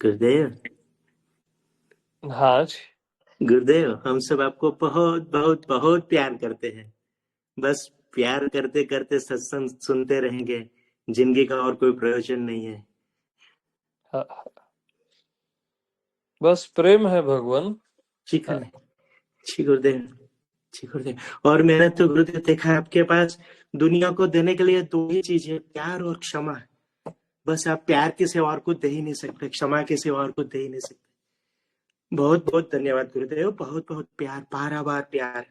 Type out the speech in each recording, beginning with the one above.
गुरुदेव, हाँ जी। गुरुदेव, हम सब आपको बहुत बहुत बहुत प्यार करते हैं। बस प्यार करते करते सत्संग सुनते रहेंगे। जिंदगी का और कोई प्रयोजन नहीं है। हाँ, बस प्रेम है भगवान। जी हाँ, गुरुदेव, जी गुरुदेव, जी गुरुदेव। और मैंने तो गुरुदेव देखा है आपके पास दुनिया को देने के लिए दो ही चीज है, प्यार और क्षमा। बस आप प्यार के सिवा और कुछ दे ही नहीं सकते, क्षमा के सिवा और कुछ दे ही नहीं सकते। बहुत बहुत धन्यवाद गुरुदेव, बहुत बहुत प्यार, बार बार प्यार।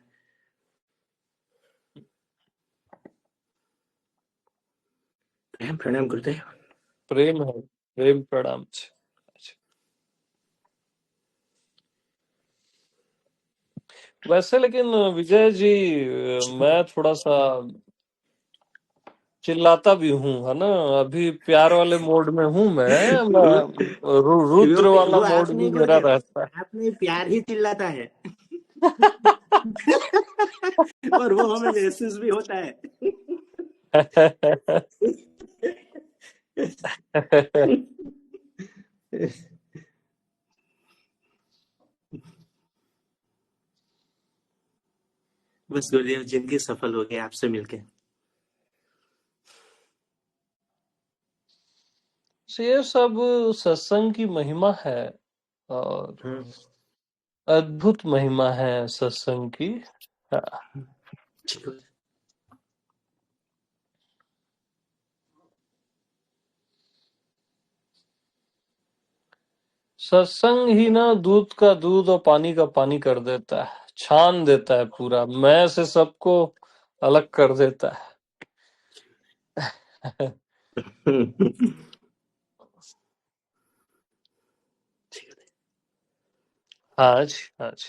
प्रणाम प्रणाम गुरुदेव। प्रेम है, प्रेम प्रणाम जी। अच्छा। वैसे लेकिन विजय जी, मैं थोड़ा सा चिल्लाता भी हूँ, है ना। अभी प्यार वाले मोड में हूँ मैं रुद्र वाला वो आप मोड भी नहीं मेरा गुरुदेव, रहता आप नहीं, प्यार ही चिल्लाता है। और वो हमें महसूस भी होता है। है। बस गुरुदेव, जिंदगी सफल हो गई आपसे मिलके। तो ये सब सत्संग की महिमा है, और अद्भुत महिमा है सत्संग की। हाँ। ठीक है। सत्संग ही ना दूध का दूध और पानी का पानी कर देता है, छान देता है, पूरा मैं से सबको अलग कर देता है। ठीक है। आज आज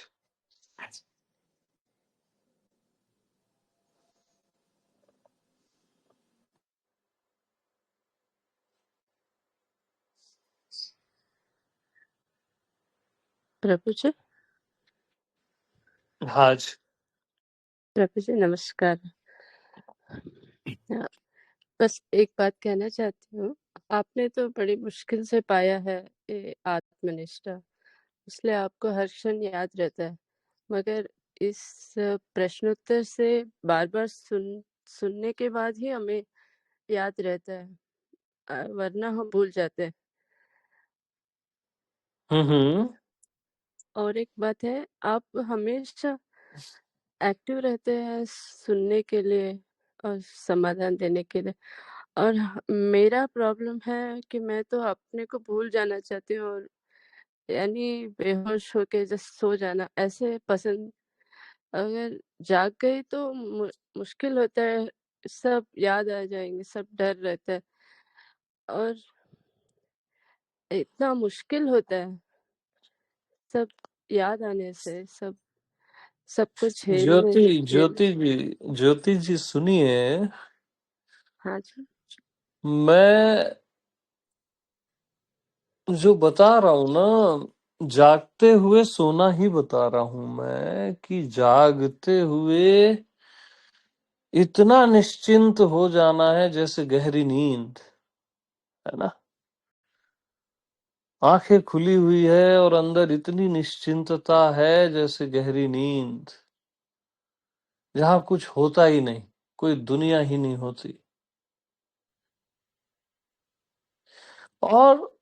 प्रभु जी, आज प्रभु जी नमस्कार। बस एक बात कहना चाहती हूँ। आपने तो बड़ी मुश्किल से पाया है ये आत्मनिष्ठा, इसलिए आपको हर क्षण याद रहता है। मगर इस प्रश्नोत्तर से बार-बार सुनने के बाद ही हमें याद रहता है, वरना हम भूल जाते हैं। हम्म। और एक बात है, आप हमेशा एक्टिव रहते हैं सुनने के लिए और समाधान देने के लिए। और मेरा प्रॉब्लम है कि मैं तो अपने को भूल जाना चाहती हूँ, और यानी बेहोश होके जस्ट सो जाना ऐसे पसंद। अगर जाग गई तो मुश्किल होता है, सब याद आ जाएंगे, सब डर रहता है और इतना मुश्किल होता है सब याद आने से, सबको झेलने ज्योति झेल। ज्योति जी सुनिए। हाँ जी। मैं जो बता रहा हूँ ना, जागते हुए सोना ही बता रहा हूँ मैं, कि जागते हुए इतना निश्चिंत हो जाना है जैसे गहरी नींद, है ना। आंखें खुली हुई है और अंदर इतनी निश्चिंतता है जैसे गहरी नींद, जहां कुछ होता ही नहीं, कोई दुनिया ही नहीं होती। और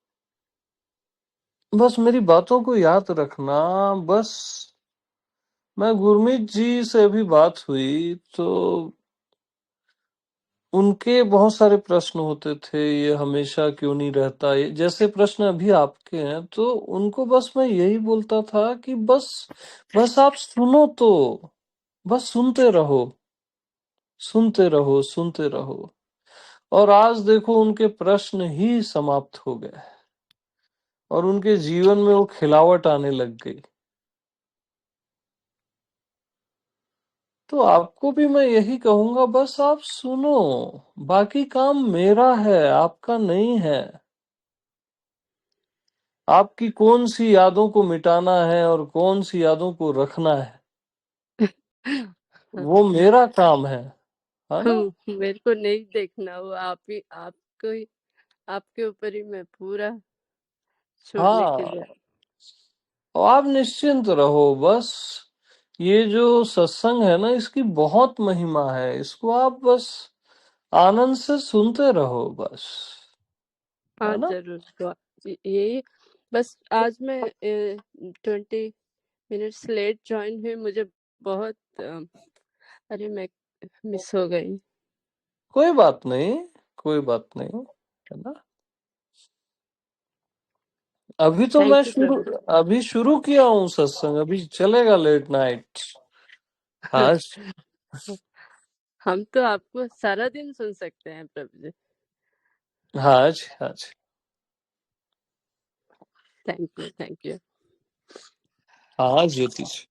बस मेरी बातों को याद रखना। बस मैं गुरमीत जी से अभी बात हुई तो उनके बहुत सारे प्रश्न होते थे, ये हमेशा क्यों नहीं रहता, ये जैसे प्रश्न अभी आपके हैं। तो उनको बस मैं यही बोलता था कि बस बस आप सुनो, तो बस सुनते रहो, सुनते रहो, सुनते रहो। और आज देखो उनके प्रश्न ही समाप्त हो गए और उनके जीवन में वो खिलावट आने लग गई। तो आपको भी मैं यही कहूंगा, बस आप सुनो, बाकी काम मेरा है, आपका नहीं है। आपकी कौन सी यादों को मिटाना है और कौन सी यादों को रखना है, वो मेरा काम है ना। मेरे को नहीं देखना, वो आप ही, आपको ही, आपके ऊपर ही मैं पूरा छोड़ने के लिए। हाँ, और आप निश्चिंत रहो बस। ये जो सत्संग है ना, इसकी बहुत महिमा है, इसको आप बस आनंद से सुनते रहो बस, हाँ है ना। जरूर। तो यही बस आज मैं 20 मिनट्स लेट ज्वाइन हुई, मुझे बहुत अरे मैं मिस हो गई। कोई बात नहीं, कोई बात नहीं, है ना। अभी तो मैं थैंक यू शुरू प्रभु। अभी शुरू किया हूँ सत्संग, अभी चलेगा लेट नाइट। आज हम तो आपको सारा दिन सुन सकते हैं प्रभु जी। आज आज थैंक यू, थैंक यू। हाँ ज्योति जी।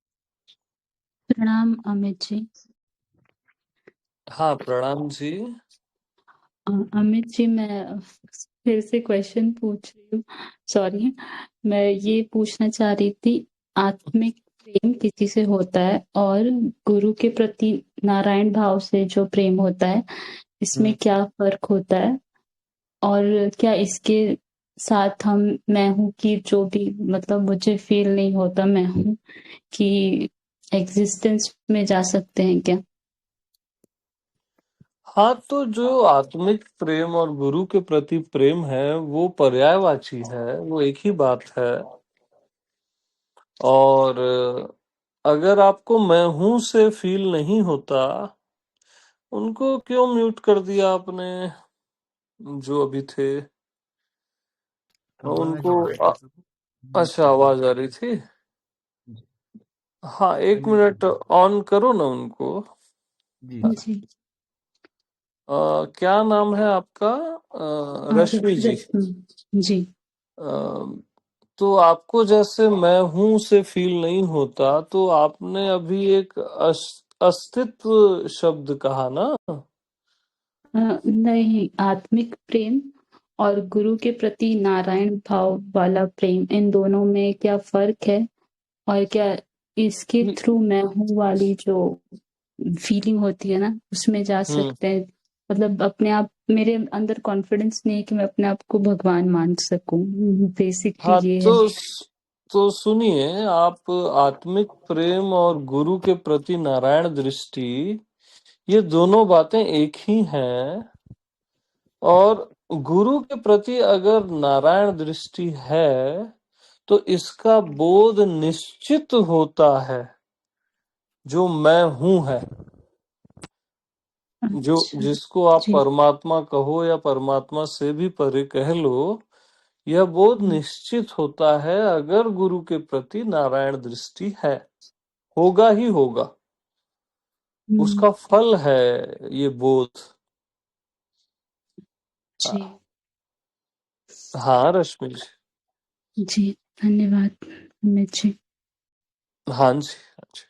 प्रणाम अमित जी। हाँ प्रणाम जी। अमित जी, मैं फिर से क्वेश्चन पूछ रही हूँ, सॉरी। मैं ये पूछना चाह रही थी, आत्मिक प्रेम किसी से होता है और गुरु के प्रति नारायण भाव से जो प्रेम होता है, इसमें क्या फर्क होता है? और क्या इसके साथ हम मैं हूँ कि जो भी मतलब मुझे फील नहीं होता मैं हूँ कि एग्जिस्टेंस में जा सकते हैं क्या? हाँ, तो जो आत्मिक प्रेम और गुरु के प्रति प्रेम है वो पर्यायवाची है, वो एक ही बात है। और अगर आपको मैं हूं से फील नहीं होता, उनको क्यों म्यूट कर दिया आपने, जो अभी थे आवाज उनको? आ रही थी तो अच्छा, आवाज आ रही थी। हाँ, एक अभी मिनट ऑन करो ना उनको। जी जी। क्या नाम है आपका? रश्मि जी। रश्मि जी। अ, तो आपको जैसे मैं हूं से फील नहीं होता, तो आपने अभी एक अस्तित्व शब्द कहा ना। नहीं, आत्मिक प्रेम और गुरु के प्रति नारायण भाव वाला प्रेम, इन दोनों में क्या फर्क है? और क्या इसके ये- थ्रू मैं हूँ वाली जो फीलिंग होती है ना, उसमें जा हम्म। सकते हैं? मतलब अपने आप, मेरे अंदर कॉन्फिडेंस नहीं है कि मैं अपने आप को भगवान मान सकूं, बेसिकली हाँ, ये है। तो सुनिए, आप आत्मिक प्रेम और गुरु के प्रति नारायण दृष्टि, ये दोनों बातें एक ही हैं। और गुरु के प्रति अगर नारायण दृष्टि है, तो इसका बोध निश्चित होता है, जो मैं हूं है, जो अच्छा। जिसको आप जी। परमात्मा कहो या परमात्मा से भी परे कह लो, यह बोध हम्म, निश्चित होता है अगर गुरु के प्रति नारायण दृष्टि है। होगा ही होगा, हम्म, उसका फल है ये बोध। जी। हाँ रश्मि जी। जी, धन्यवाद अमित जी। हाँ जी, हाँ जी।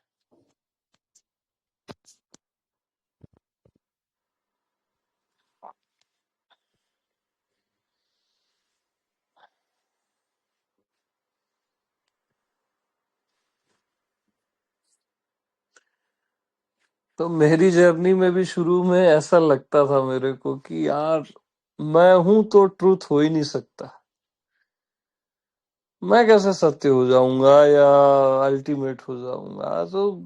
तो मेरी जर्नी में भी शुरू में ऐसा लगता था मेरे को कि यार, मैं हूं तो ट्रूथ हो ही नहीं सकता। मैं कैसे सत्य हो जाऊंगा या अल्टीमेट हो जाऊंगा? तो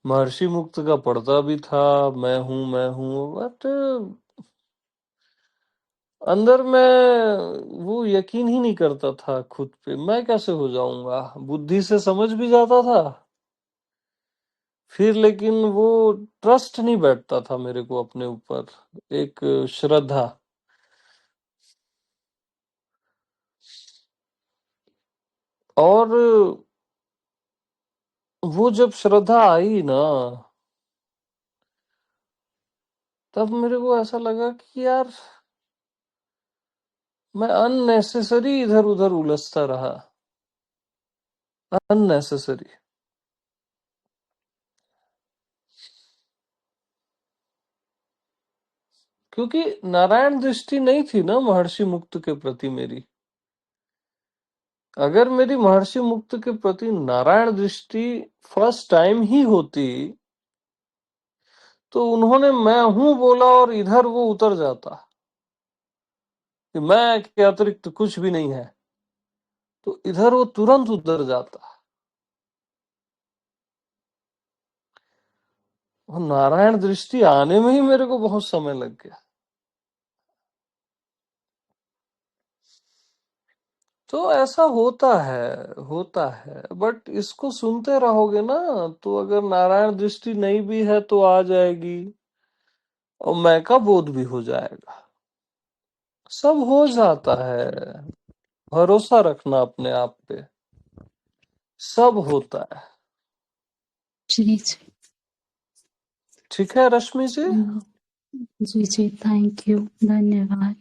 महर्षि मुक्त का पढ़ता भी था, मैं हूँ, बट अंदर में वो यकीन ही नहीं करता था खुद पे। मैं कैसे हो जाऊंगा? बुद्धि से समझ भी जाता था, फिर लेकिन वो ट्रस्ट नहीं बैठता था मेरे को अपने ऊपर, एक श्रद्धा। और वो जब श्रद्धा आई ना, तब मेरे को ऐसा लगा कि यार, मैं अननेसेसरी इधर उधर उलझता रहा, अननेसेसरी। क्योंकि नारायण दृष्टि नहीं थी ना महर्षि मुक्त के प्रति मेरी। अगर मेरी महर्षि मुक्त के प्रति नारायण दृष्टि फर्स्ट टाइम ही होती, तो उन्होंने मैं हूं बोला और इधर वो उतर जाता। कि मैं के अतिरिक्त कुछ भी नहीं है, तो इधर वो तुरंत उतर जाता है। और नारायण दृष्टि आने में ही मेरे को बहुत समय लग गया। तो ऐसा होता है, बट इसको सुनते रहोगे ना, तो अगर नारायण दृष्टि नहीं भी है तो आ जाएगी, और मैं का बोध भी हो जाएगा। सब हो जाता है, भरोसा रखना अपने आप पे, सब होता है। जी जी ठीक है रश्मि जी? जी जी, थैंक यू, धन्यवाद।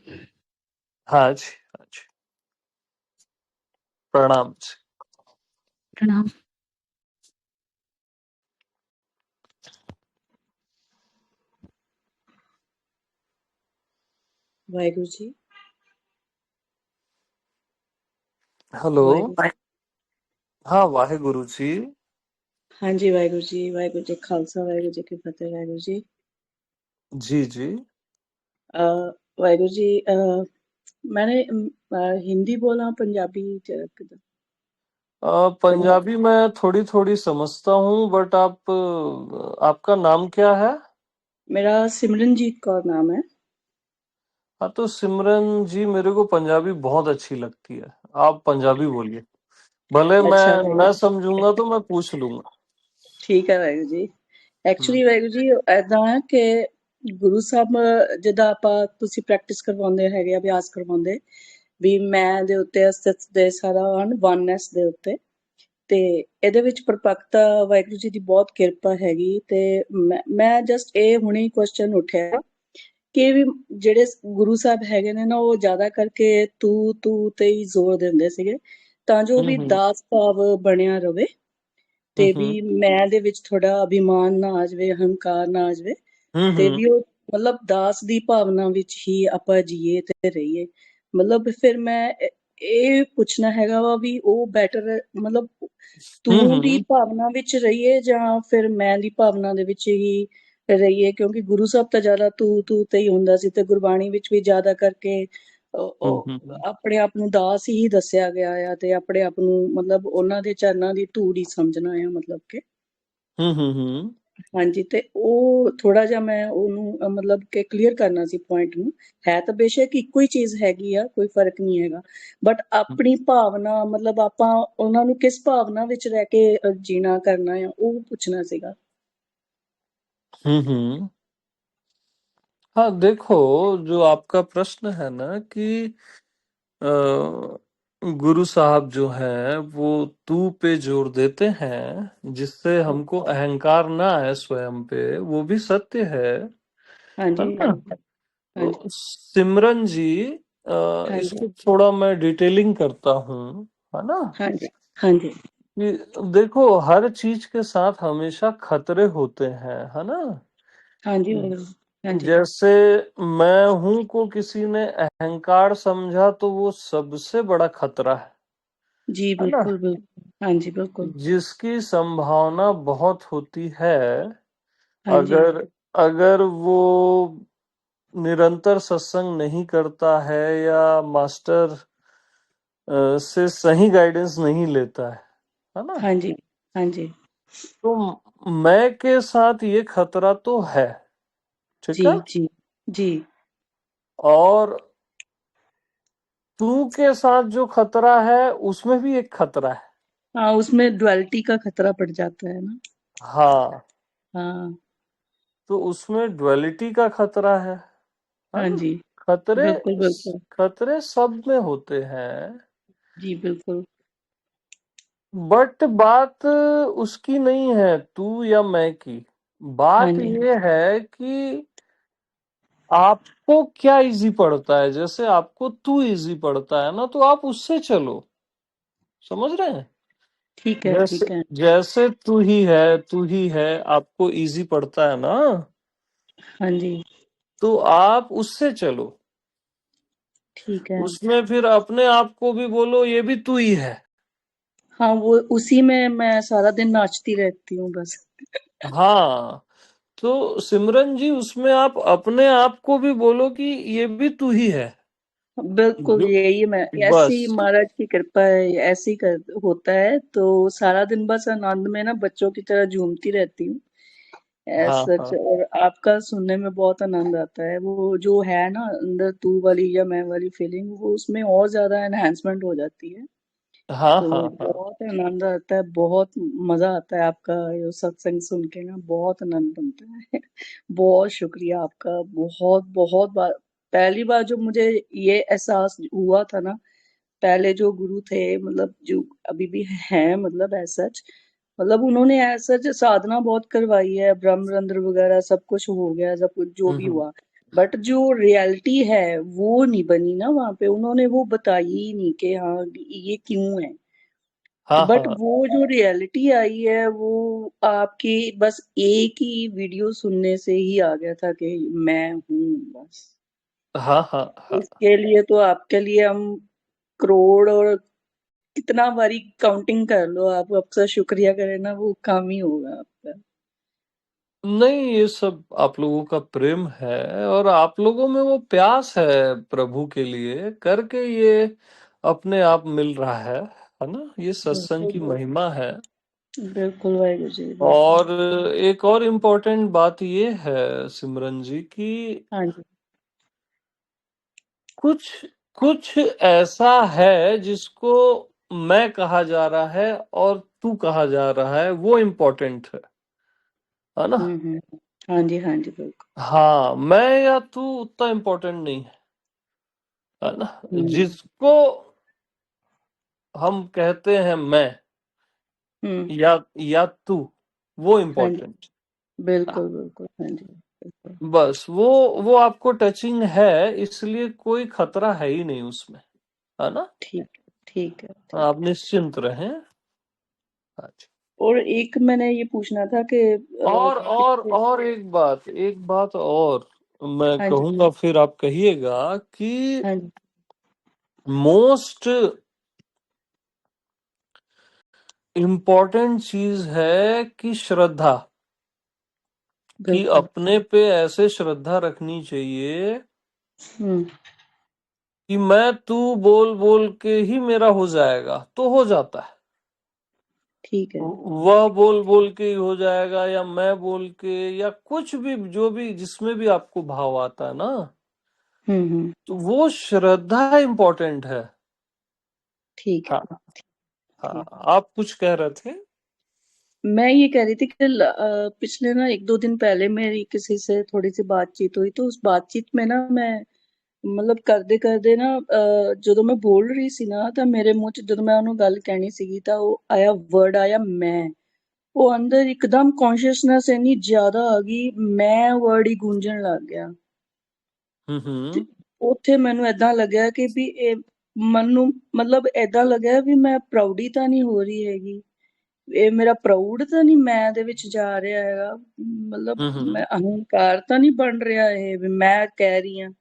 हाँ जी, हाँ जी, प्रणाम जी। प्रणाम। वाहिगुरु जी। हेलो। वाहिगुरु। हाँ वाहेगुरु जी। हाँ जी, वाहिगुरु जी। वाहिगुरु जी खालसा, वाहिगुरु जी की फतेह। वाहिगुरु जी। जी जी। वाहिगुरु जी, मैंने हिंदी बोला, पंजाबी किधर? पंजाबी मैं थोड़ी थोड़ी समझता हूँ, बट आपका नाम क्या है? मेरा सिमरनजीत कौर नाम है। हाँ तो सिमरन जी, मेरे को पंजाबी बहुत अच्छी लगती है, आप पंजाबी बोलिए, भले मैं अच्छा न वाहिगुरु। समझूंगा तो मैं पूछ लूंगा। ठीक है वाहिगुरु जी। हम्म ਐਕਚੁਅਲੀ ਵਾਹਿਗੁਰੂ ਜੀ ਐਦਾਂ ਹੈ ਕਿ ਗੁਰੂ ਸਾਹਿਬ ਜਿੱਦਾਂ ਆਪਾਂ ਤੁਸੀਂ ਪ੍ਰੈਕਟਿਸ ਕਰਵਾਉਂਦੇ ਹੈਗੇ, ਅਭਿਆਸ ਕਰਵਾਉਂਦੇ ਵੀ ਮੈਂ ਦੇ ਉੱਤੇ ਅਸਤਿਤ ਦੇ ਸਾਰਾ ਹਨ ਵਨਨੈਸ ਦੇ ਉੱਤੇ, ਤੇ ਇਹਦੇ ਵਿੱਚ ਪਰਪੱਕਤਾ ਵਾਹਿਗੁਰੂ ਜੀ ਦੀ ਬਹੁਤ ਕਿਰਪਾ ਹੈਗੀ। ਤੇ ਮੈਂ ਜਸਟ ਇਹ ਹੁਣੇ ਕੁਐਸਚਨ ਉੱਠਿਆ ਕਿ ਵੀ ਜਿਹੜੇ ਗੁਰੂ ਸਾਹਿਬ ਹੈਗੇ ਨੇ ਨਾ, ਉਹ ਜ਼ਿਆਦਾ ਕਰਕੇ ਤੂੰ ਤੇ ਹੀ ਜ਼ੋਰ ਦਿੰਦੇ ਸੀਗੇ, ਤਾਂ ਜੋ ਵੀ हम्म ਦਾਸ ਭਾਵ ਬਣਿਆ ਰਵੇ, ਤੇ ਵੀ हम्म ਮੈਂ ਦੇ ਵਿੱਚ ਥੋੜਾ ਅਭਿਮਾਨ ਨਾ ਆ ਜਾਵੇ, ਹੰਕਾਰ ਨਾ ਆ ਜਾਵੇ, ਤੇ हम्म ਵੀ ਉਹ ਮਤਲਬ ਦਾਸ ਦੀ ਭਾਵਨਾ ਵਿੱਚ ਹੀ ਆਪਾਂ ਜੀਏ ਤੇ ਰਹੀਏ। ਮਤਲਬ ਫਿਰ ਮੈਂ ਇਹ ਪੁੱਛਣਾ ਹੈਗਾ ਵਾ ਵੀ ਉਹ ਬੈਟਰ ਮਤਲਬ ਤੂੰ ਦੀ हम्म ਭਾਵਨਾ ਵਿੱਚ ਰਹੀਏ ਜਾਂ ਫਿਰ ਮੈਂ ਦੀ ਭਾਵਨਾ ਦੇ ਵਿੱਚ ਹੀ ਰਹੀਏ, ਕਿਉਂਕਿ ਗੁਰੂ ਸਾਹਿਬ ਤਾਂ ਜ਼ਿਆਦਾ ਤੂੰ ਤੇ ਹੀ ਹੁੰਦਾ ਸੀ, ਤੇ ਗੁਰਬਾਣੀ ਵਿੱਚ ਵੀ ਜ਼ਿਆਦਾ ਕਰਕੇ हम्म ਆਪਣੇ ਆਪ ਨੂੰ ਦਾਸ ਹੀ ਦੱਸਿਆ ਗਿਆ ਆ, ਤੇ ਆਪਣੇ ਆਪ ਨੂੰ ਮਤਲਬ ਉਹਨਾਂ ਦੇ ਚਰਨਾਂ ਦੀ ਧੂੜ ਹੀ ਸਮਝਣਾ ਆ, ਮਤਲਬ ਕਿ हम्म ਹਾਂਜੀ। ਤੇ ਉਹ ਥੋੜਾ ਜਿਹਾ ਮੈਂ ਉਹਨੂੰ ਮਤਲਬ ਕਿ ਕਲੀਅਰ ਕਰਨਾ ਸੀ ਪੁਆਇੰਟ ਨੂੰ। ਹੈ ਤਾਂ ਬੇਸ਼ੱਕ ਇੱਕੋ ਹੀ ਚੀਜ਼ ਹੈਗੀ ਆ, ਕੋਈ ਫਰਕ ਨਹੀਂ ਹੈਗਾ, ਬਟ ਆਪਣੀ ਭਾਵਨਾ ਮਤਲਬ ਆਪਾਂ ਉਹਨਾਂ ਨੂੰ ਕਿਸ ਭਾਵਨਾ ਵਿੱਚ ਰਹਿ ਕੇ ਜੀਣਾ ਕਰਨਾ ਆ, ਉਹ ਪੁੱਛਣਾ ਸੀਗਾ। हम्म। हाँ देखो, जो आपका प्रश्न है ना कि गुरु साहब जो हैं वो तू पे जोर देते हैं, जिससे हमको अहंकार ना आए स्वयं पे, वो भी सत्य है ਹਾਂਜੀ ना? ਹਾਂਜੀ तो सिमरन जी, ਹਾਂਜੀ इसको थोड़ा मैं डिटेलिंग करता हूँ, है ना? ਹਾਂਜੀ ਹਾਂਜੀ कि देखो, हर चीज के साथ हमेशा खतरे होते हैं, है ना? ਹਾਂਜੀ ਹਾਂਜੀ जैसे मैं हूं को किसी ने अहंकार समझा तो वो सबसे बड़ा खतरा जी है ना? बिल्कुल बिल्कुल। ਹਾਂਜੀ बिल्कुल। जिसकी संभावना बहुत होती है, ਹਾਂਜੀ अगर अगर वो निरंतर सत्संग नहीं करता है या मास्टर से सही गाइडेंस नहीं लेता है ना? ਹਾਂਜੀ ਹਾਂਜੀ तो मैं के साथ ये खतरा तो है, ठीक जी है? जी जी। और तू के साथ जो खतरा है उसमें भी एक खतरा है। हाँ, उसमें डुअलिटी का खतरा पड़ जाता है ना। हाँ, हाँ तो उसमें ड्युअलिटी का खतरा है हाँ ना? जी खतरे बिल्कुल बिल्कुल। खतरे सब में होते हैं, जी बिल्कुल। बट बात उसकी नहीं है तू या मैं की, हाँ बात जी ये है कि आपको क्या इजी पड़ता है। जैसे आपको तू इजी पड़ता है ना, तो आप उससे चलो, समझ रहे हैं? ठीक है जैसे ठीक है। जैसे तू ही है, आपको इजी पड़ता है ना, हाँ जी तो आप उससे चलो, ठीक है। उसमें फिर अपने आप को भी बोलो ये भी तू ही है। हाँ, वो उसी में मैं सारा दिन नाचती रहती हूँ बस। हाँ, तो सिमरन जी, उसमें आप अपने आप को भी बोलो कि ये भी तू ही है। बिल्कुल यही मैं ऐसी बस महाराज की कृपा है, ऐसी कर होता है तो सारा दिन बस आनंद में ना बच्चों की तरह झूमती रहती हूँ हाँ सच। हाँ और आपका सुनने में बहुत आनंद आता है, वो जो है ना अंदर तू वाली या मैं वाली फीलिंग, वो उसमें और ज्यादा एनहांसमेंट हो जाती है। हाँ तो हाँ हाँ बहुत आनंद आता है, बहुत मजा आता है आपका ये सत्संग सुन के ना, बहुत आनंद बनता है। बहुत शुक्रिया आपका, बहुत बहुत बार। पहली बार जो मुझे ये एहसास हुआ था ना, पहले जो गुरु थे मतलब जो अभी भी हैं मतलब ऐसा, मतलब उन्होंने ऐसा साधना बहुत करवाई है, ब्रह्मरंध्र वगैरह सब कुछ हो गया, सब कुछ जो भी हम्म, हुआ, बट जो रियलिटी है वो नहीं बनी ना वहां पे, उन्होंने वो बताई ही नहीं कि हाँ ये क्यों है। हाँ बट हाँ वो जो रियलिटी आई है वो आपकी बस एक ही वीडियो सुनने से ही आ गया था कि मैं हूँ बस। हाँ हाँ हाँ इसके लिए तो आपके लिए हम करोड़ और कितना बारी काउंटिंग कर लो, आप आपका शुक्रिया करें ना वो कम ही होगा आपका। नहीं, ये सब आप लोगों का प्रेम है और आप लोगों में वो प्यास है प्रभु के लिए करके ये अपने आप मिल रहा है ना। ये सत्संग की बिल्कुल महिमा है। बिल्कुल वाहिगुरु जी बिल्कुल। और एक और इम्पोर्टेंट बात ये है सिमरन जी कि हाँ जी। कुछ कुछ ऐसा है जिसको मैं कहा जा रहा है और तू कहा जा रहा है, वो इम्पोर्टेंट है ना। हम्म। हाँ जी हाँ जी बिल्कुल। हाँ, मैं या तू उतना इम्पोर्टेंट नहीं है ना। हम्म जिसको हम कहते हैं मैं हम्म। या तू, वो हाँ जी इम्पोर्टेंट। बिल्कुल बिल्कुल। हाँ जी बिल्कुल। बस वो आपको टचिंग है, इसलिए कोई खतरा है ही नहीं उसमें, है ना। ठीक है ठीक आप निश्चिंत रहें। अच्छा। है। और एक मैंने ये पूछना था कि पिछले। और एक बात और मैं हाँ जी कहूंगा, फिर आप कहिएगा कि हाँ जी मोस्ट इम्पोर्टेंट चीज है कि श्रद्धा, कि बिल्कुल। अपने पे ऐसे श्रद्धा रखनी चाहिए हम्म। कि मैं तू बोल बोल के ही मेरा हो जाएगा, तो हो जाता है। ठीक है। वह बोल बोल के ही हो जाएगा, या मैं बोल के, या कुछ भी जो भी जिसमें भी आपको भाव आता है ना, हम्म। तो वो श्रद्धा इम्पोर्टेंट है। ठीक हाँ है हाँ, ठीक। आप कुछ कह रहे थे। मैं ये कह रही थी कि पिछले ना एक दो दिन पहले मेरी किसी से थोड़ी सी बातचीत हुई, तो उस बातचीत में ना मैं मतलब ਕਰਦੇ ਕਰਦੇ ਨਾ ਜਦੋਂ ਮੈਂ ਬੋਲ ਰਹੀ ਸੀ ਨਾ ਤਾਂ ਮੇਰੇ ਮੂੰਹ ਚ ਜਦੋਂ ਮੈਂ ਉਹਨੂੰ ਗੱਲ ਕਹਿਣੀ ਸੀਗੀ ਤਾਂ ਉਹ ਆਇਆ ਵਰਡ ਆਇਆ ਮੈਂ, ਉਹ ਅੰਦਰ ਇੱਕਦਮ ਕੌਨਸ਼ੀਅਸਨੈਸ ਇੰਨੀ ਜ਼ਿਆਦਾ ਆ ਗਈ, ਮੈਂ ਵਰਡ ਹੀ ਗੂੰਜਣ ਲੱਗ ਗਿਆ। ਤੇ हम्म ਉੱਥੇ ਮੈਨੂੰ ਏਦਾਂ ਲੱਗਿਆ ਕਿ ਵੀ ਇਹ ਮਨ ਨੂੰ ਮਤਲਬ ਏਦਾਂ ਲੱਗਿਆ ਵੀ ਮੈਂ ਪ੍ਰਾਊਡੀ ਤਾਂ ਨਹੀਂ ਹੋ ਰਹੀ ਹੈਗੀ, ਇਹ ਮੇਰਾ ਪ੍ਰਾਊਡ ਤਾਂ ਨਹੀਂ ਮੈਂ ਦੇ ਵਿੱਚ ਜਾ ਰਿਹਾ ਹੈਗਾ, ਮਤਲਬ हम्म ਮੈਂ ਅਹੰਕਾਰ ਤਾਂ ਨਹੀਂ ਬਣ ਰਿਹਾ ਇਹ ਵੀ ਮੈਂ ਕਹਿ ਰਹੀ ਹਾਂ।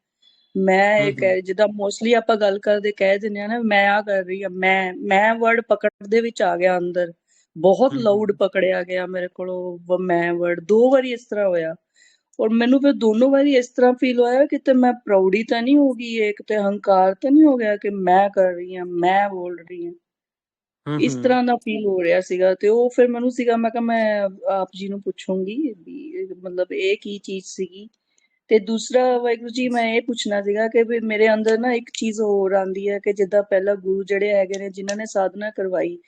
ਮੈਂ ਇਹ हम्म ਕਹਿ ਜਿੱਦਾਂ ਮੋਸਟਲੀ ਆਪਾਂ ਗੱਲ ਕਰਦੇ ਕਹਿ ਦਿੰਦੇ ਆ ਨਾ ਮੈਂ ਆ ਕਰ ਰਹੀ ਆ, ਮੈਂ ਵਰਡ ਪਕੜ ਦੇ ਵਿੱਚ ਆ ਗਿਆ ਅੰਦਰ, ਬਹੁਤ ਲਾਊਡ हम्म ਪਕੜਿਆ ਗਿਆ ਮੇਰੇ ਕੋਲੋਂ ਮੈਂ ਵਰਡ ਦੋ ਵਾਰੀ ਇਸ ਤਰ੍ਹਾਂ ਹੋਇਆ। ਔਰ ਮੈਨੂੰ ਫਿਰ ਦੋਨੋਂ ਵਾਰੀ ਇਸ ਤਰ੍ਹਾਂ ਫੀਲ ਹੋਇਆ ਕਿਤੇ ਮੈਂ ਪ੍ਰਾਊਡੀ ਤਾਂ ਨਹੀਂ ਹੋ ਗਈ, ਇਹ ਕਿਤੇ ਹੰਕਾਰ ਤਾਂ ਨਹੀਂ ਹੋ ਗਿਆ ਕਿ ਮੈਂ ਕਰ ਰਹੀ ਹਾਂ ਮੈਂ ਬੋਲ ਰਹੀ ਹਾਂ। ਇਸ हम्म ਤਰ੍ਹਾਂ ਦਾ ਫੀਲ ਹੋ ਰਿਹਾ ਸੀਗਾ ਤੇ ਉਹ ਫਿਰ ਮੈਨੂੰ ਸੀਗਾ ਮੈਂ ਕਿਹਾ ਮੈਂ ਆਪ ਜੀ ਨੂੰ ਪੁੱਛੂੰਗੀ ਵੀ ਮਤਲਬ ਇਹ ਕੀ ਚੀਜ਼ ਸੀਗੀ। ਤੇ ਦੂਸਰਾ ਵਾਹਿਗੁਰੂ ਜੀ ਮੈਂ ਇਹ ਪੁੱਛਣਾ ਸੀਗਾ ਕਿ ਵੀ ਮੇਰੇ ਅੰਦਰ ਨਾ ਇੱਕ ਚੀਜ਼ ਹੋਰ ਆਂਦੀ ਹੈ ਕਿ ਜਿੱਦਾਂ ਪਹਿਲਾਂ ਗੁਰੂ ਜਿਹੜੇ ਹੈਗੇ ਨੇ ਜਿਨ੍ਹਾਂ ਨੇ ਸਾਧਨਾ ਕਰਵਾਈ,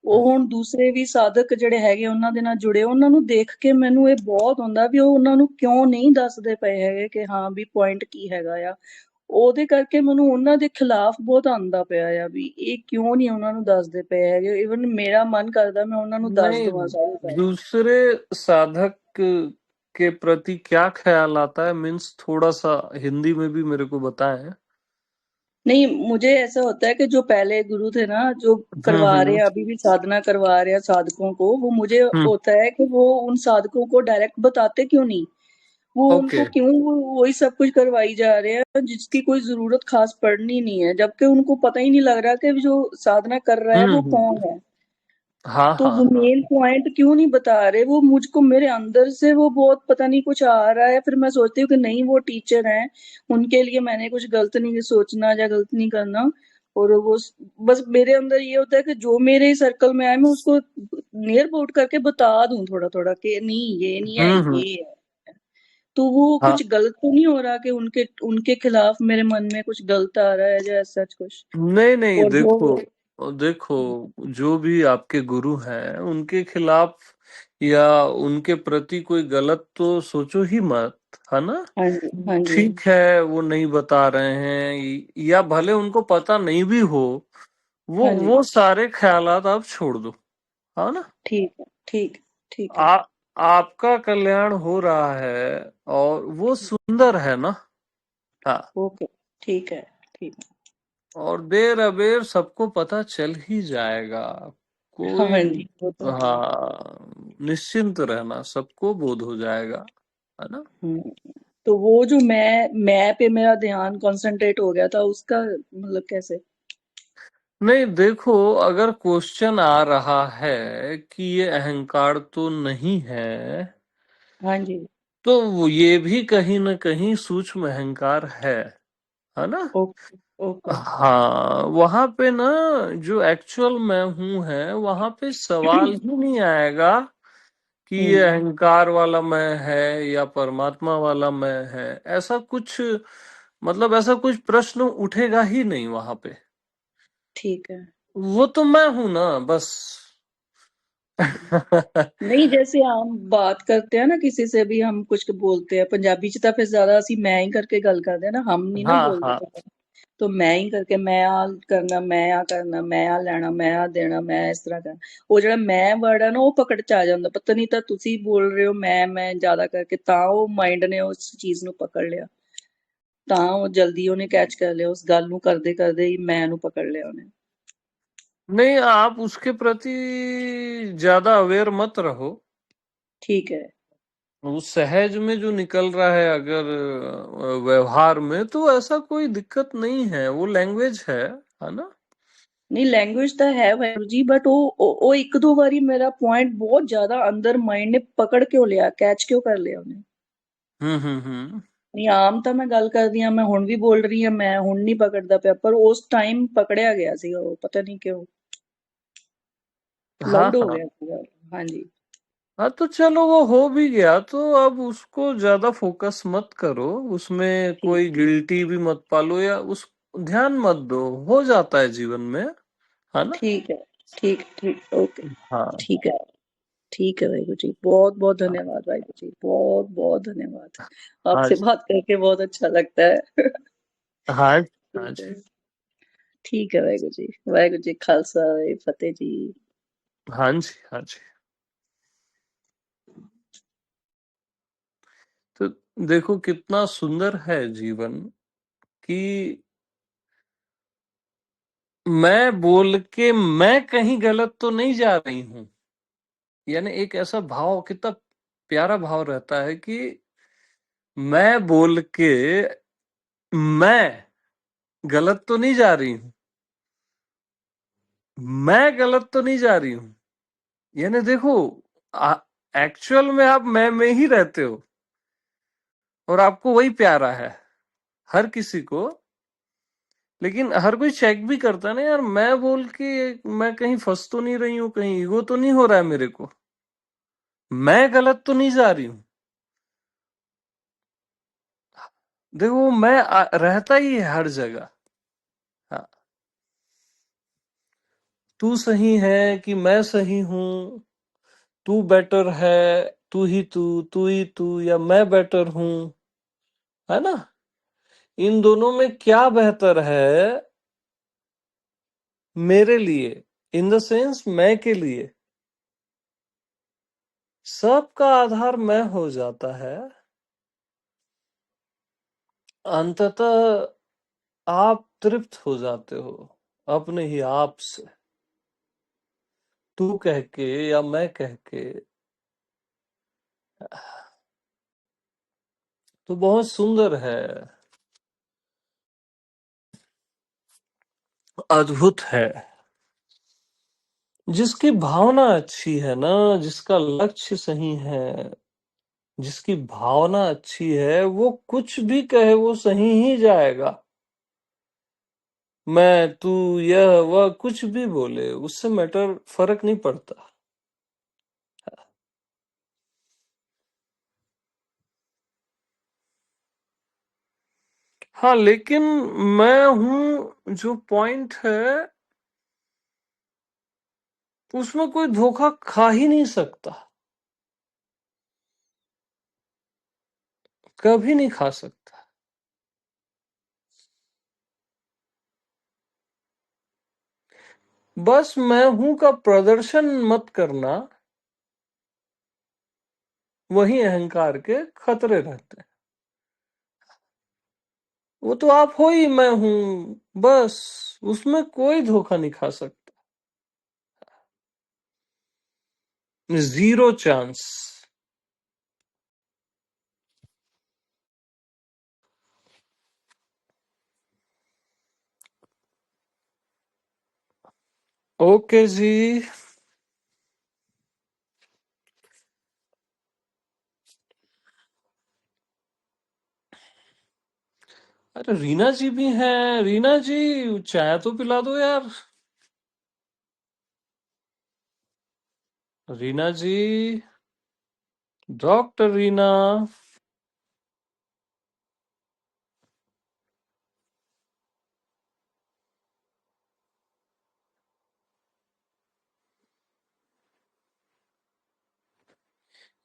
ਉਹ ਹੁਣ ਦੂਸਰੇ ਵੀ ਸਾਧਕ ਜਿਹੜੇ ਹੈਗੇ ਉਹਨਾਂ ਦੇ ਨਾਲ ਜੁੜੇ, ਉਹਨਾਂ ਨੂੰ ਦੇਖ ਕੇ ਮੈਨੂੰ ਇਹ ਬਹੁਤ ਹੁੰਦਾ ਵੀ ਉਹ ਉਹਨਾਂ ਨੂੰ ਕਿਉਂ ਨਹੀਂ ਦੱਸਦੇ ਪਏ ਹੈਗੇ ਕਿ ਹਾਂ ਵੀ ਪੁਆਇੰਟ ਕੀ ਹੈਗਾ ਆ। ਉਹਦੇ ਕਰਕੇ ਮੈਨੂੰ ਉਹਨਾਂ ਦੇ ਖਿਲਾਫ ਬਹੁਤ ਆਂਦਾ ਪਿਆ ਆ ਵੀ ਇਹ ਕਿਉਂ ਨਹੀਂ ਉਹਨਾਂ ਨੂੰ ਦੱਸਦੇ ਪਏ ਹੈਗੇ। ਇਵਨ मेरा मन करता मैं ਉਹਨਾਂ ਨੂੰ ਦੱਸ नहीं, ਦਵਾਂ ਸਾਰੇ ਸਾਰੇ। दूसरे साधक के प्रति क्या ख्याल आता है, मीन्स थोड़ा सा हिंदी में भी मेरे को बताएं। नहीं मुझे ऐसा होता है कि जो पहले गुरु थे ना जो करवा रहे हम्म हैं अभी भी साधना करवा रहे हैं साधकों को, वो मुझे हम्म होता है कि वो उन साधकों को डायरेक्ट बताते क्यों नहीं, वो ओके। उनको क्यों वही सब कुछ करवाई जा रहे हैं जिसकी कोई जरूरत खास पड़नी नहीं है, जबकि उनको पता ही नहीं लग रहा कि जो साधना कर रहा है वो हम्म कौन है। हाँ तो हाँ वो हाँ मेन पॉइंट क्यों नहीं बता रहे? वो मुझको मेरे अंदर से वो बहुत पता नहीं कुछ आ रहा है। फिर मैं सोचती हूँ कि नहीं, वो टीचर हैं, उनके लिए मैंने कुछ गलत नहीं सोचना या गलत नहीं करना। और वो बस मेरे अंदर ये होता है कि जो मेरे सर्कल में आए मैं उसको नियर अबाउट करके बता दूं थोड़ा थोड़ा कि नहीं, ये नहीं है, हम्म। ये है। तो वो हाँ, कुछ गलत तो नहीं हो रहा कि उनके उनके खिलाफ मेरे मन में कुछ गलत आ रहा है या सच कुछ? नहीं नहीं, और देखो वो देखो, जो भी आपके गुरु हैं उनके खिलाफ या उनके प्रति कोई गलत तो सोचो ही मत, है ना। हाँ जी, हाँ जी, ठीक है, वो नहीं बता रहे हैं या भले उनको पता नहीं भी हो, वो हाँ जी। वो सारे ख्यालात आप छोड़ दो, है ना। ठीक है, ठीक, ठीक है, आ, आपका कल्याण हो रहा है और वो सुंदर है ना। हाँ, ओके, ठीक है, ठीक है। और देर अबेर सबको पता चल ही जाएगा। हाँ कोई, जी, वो तो है। हाँ, निश्चिंत रहना, सबको बोध हो जाएगा, है ना। हम्म। तो वो जो मैं पे मेरा ध्यान कंसंट्रेट हो गया था, उसका मतलब कैसे? नहीं देखो, अगर क्वेश्चन आ रहा है कि ये अहंकार तो नहीं है, हाँ जी, तो ये भी कहीं ना कहीं सूक्ष्म अहंकार है ना। Okay, okay. हाँ, वहां पे ना जो एक्चुअल मैं हूं है, वहां पे सवाल ही नहीं आएगा कि ये हम्म, अहंकार वाला मैं है या परमात्मा वाला मैं है। ऐसा कुछ, मतलब ऐसा कुछ प्रश्न उठेगा ही नहीं वहां पे। ठीक है। वो तो मैं हूं ना, बस। नहीं, जैसे हम बात करते हैं ना, किसी से भी हम कुछ बोलते हैं पंजाबी च, तो फिर ज्यादा ਅਸੀਂ मैं ही करके गल करते हैं ना, हम नहीं ना हाँ बोलते हाँ। थे। तो मैं ही करके मैं आ करना, मैं आ करना, मैं आ ਲੈਣਾ, मैं आ देना, मैं इस तरह करना। ਉਹ ਜਿਹੜਾ ਮੈਂ ਵਰਡ ਹੈ ਨਾ, ਉਹ ਪਕੜ ਚ ਆ ਜਾਂਦਾ। ਪਤਾ ਨਹੀਂ ਤਾਂ ਤੁਸੀਂ ਬੋਲ ਰਹੇ ਹੋ ਮੈਂ ਜ਼ਿਆਦਾ ਕਰਕੇ, ਤਾਂ ਉਹ ਮਾਈਂਡ ਨੇ ਉਸ ਚੀਜ਼ ਨੂੰ ਪਕੜ ਲਿਆ, ਤਾਂ ਉਹ ਜਲਦੀ ਉਹਨੇ ਕੈਚ ਕਰ ਲਿਆ, ਉਸ ਗੱਲ ਨੂੰ ਕਰਦੇ ਕਰਦੇ ਹੀ ਮੈਂ ਨੂੰ ਪਕੜ ਲਿਆ ਉਹਨੇ। नहीं, आप उसके प्रति ज्यादा अवेयर मत रहो। ठीक है। वो सहज में जो निकल रहा है, अगर व्यवहार में, तो ऐसा कोई दिक्कत नहीं है, वो लैंग्वेज है ना। ਨਹੀਂ, ਲੈਂਗੁਏਜ ਤਾਂ ਹੈ ਵਾਹਿਗੁਰੂ ਜੀ, ਬਟ ਉਹ ਇੱਕ ਦੋ ਵਾਰੀ ਮੇਰਾ ਪੁਆਇੰਟ ਬਹੁਤ ਜ਼ਿਆਦਾ ਅੰਦਰ ਮਾਈਂਡ ਨੇ ਪਕੜ ਕਿਉਂ ਲਿਆ, ਕੈਚ ਕਿਉਂ ਕਰ ਲਿਆ ਉਹਨੇ? हम्म। ਨਹੀਂ, ਆਮ ਤਾਂ ਮੈਂ ਗੱਲ ਕਰਦੀ ਹਾਂ, ਮੈਂ ਹੁਣ ਵੀ ਬੋਲ ਰਹੀ ਹਾਂ, ਮੈਂ ਹੁਣ ਨਹੀਂ ਪਕੜਦਾ ਪਿਆ, ਪਰ ਉਸ ਟਾਈਮ ਪਕੜਿਆ ਗਿਆ ਸੀਗਾ ਉਹ, ਪਤਾ ਨਹੀਂ ਕਿਉਂ हाँ ਲਾਊਡ ਹੋ हाँ ਗਿਆ ਸੀਗਾ। ਹਾਂਜੀ, हाँ, तो चलो वो हो भी गया, तो अब उसको ज्यादा फोकस मत करो, उसमें ठीक, कोई गिल्टी भी मत पालो या उस ध्यान मत दो, हो जाता है जीवन में, है ना। ठीक है, ठीक, ठीक, ओके, हाँ ठीक है, ठीक है वाहिगुरु जी, बहुत बहुत हाँ धन्यवाद वाहिगुरु जी, बहुत बहुत धन्यवाद। हाँ आपसे बात करके बहुत अच्छा लगता है। हाँ हाँ ठीक जी, है, ठीक है वाहिगुरु जी खालसा वाहिगुरू फतेह जी। हाँ जी, हाँ जी। तो देखो कितना सुंदर है जीवन, कि मैं बोल के मैं कहीं गलत तो नहीं जा रही हूं। यानी एक ऐसा भाव, कितना प्यारा भाव रहता है कि मैं बोल के मैं गलत तो नहीं जा रही हूं, मैं गलत तो नहीं जा रही हूं। यानी देखो, एक्चुअल में आप मैं में ही रहते हो, और आपको वही प्यारा है हर किसी को। लेकिन हर कोई चेक भी करता है ना, यार मैं बोल के मैं कहीं फंस तो नहीं रही हूँ, कहीं ईगो तो नहीं हो रहा है मेरे को, मैं गलत तो नहीं जा रही हूँ। देखो मैं रहता ही है हर जगह। हाँ, तू सही है कि मैं सही हूँ, तू बेटर है, तू ही तू, या मैं बेटर हूँ, है ना। इन दोनों में क्या बेहतर है मेरे लिए, इन द सेंस मैं के लिए सबका आधार मैं हो जाता है। अंततः आप तृप्त हो जाते हो अपने ही आप से, तू कह के या मैं कह के। तो बहुत सुंदर है, अद्भुत है। जिसकी भावना अच्छी है ना, जिसका लक्ष्य सही है, जिसकी भावना अच्छी है, वो कुछ भी कहे वो सही ही जाएगा। मैं, तू, यह वह कुछ भी बोले, उससे मैटर फर्क नहीं पड़ता। हाँ, लेकिन मैं हूं, जो पॉइंट है उसमें कोई धोखा खा ही नहीं सकता, कभी नहीं खा सकता। बस मैं हूं का प्रदर्शन मत करना, वही अहंकार के खतरे रहते हैं। वो तो आप हो ही, मैं हूं, बस उसमें कोई धोखा नहीं खा सकता, जीरो चांस। ओके जी। अरे रीना जी भी हैं, रीना जी चाय तो पिला दो यार। Reena ji, doctor Reena.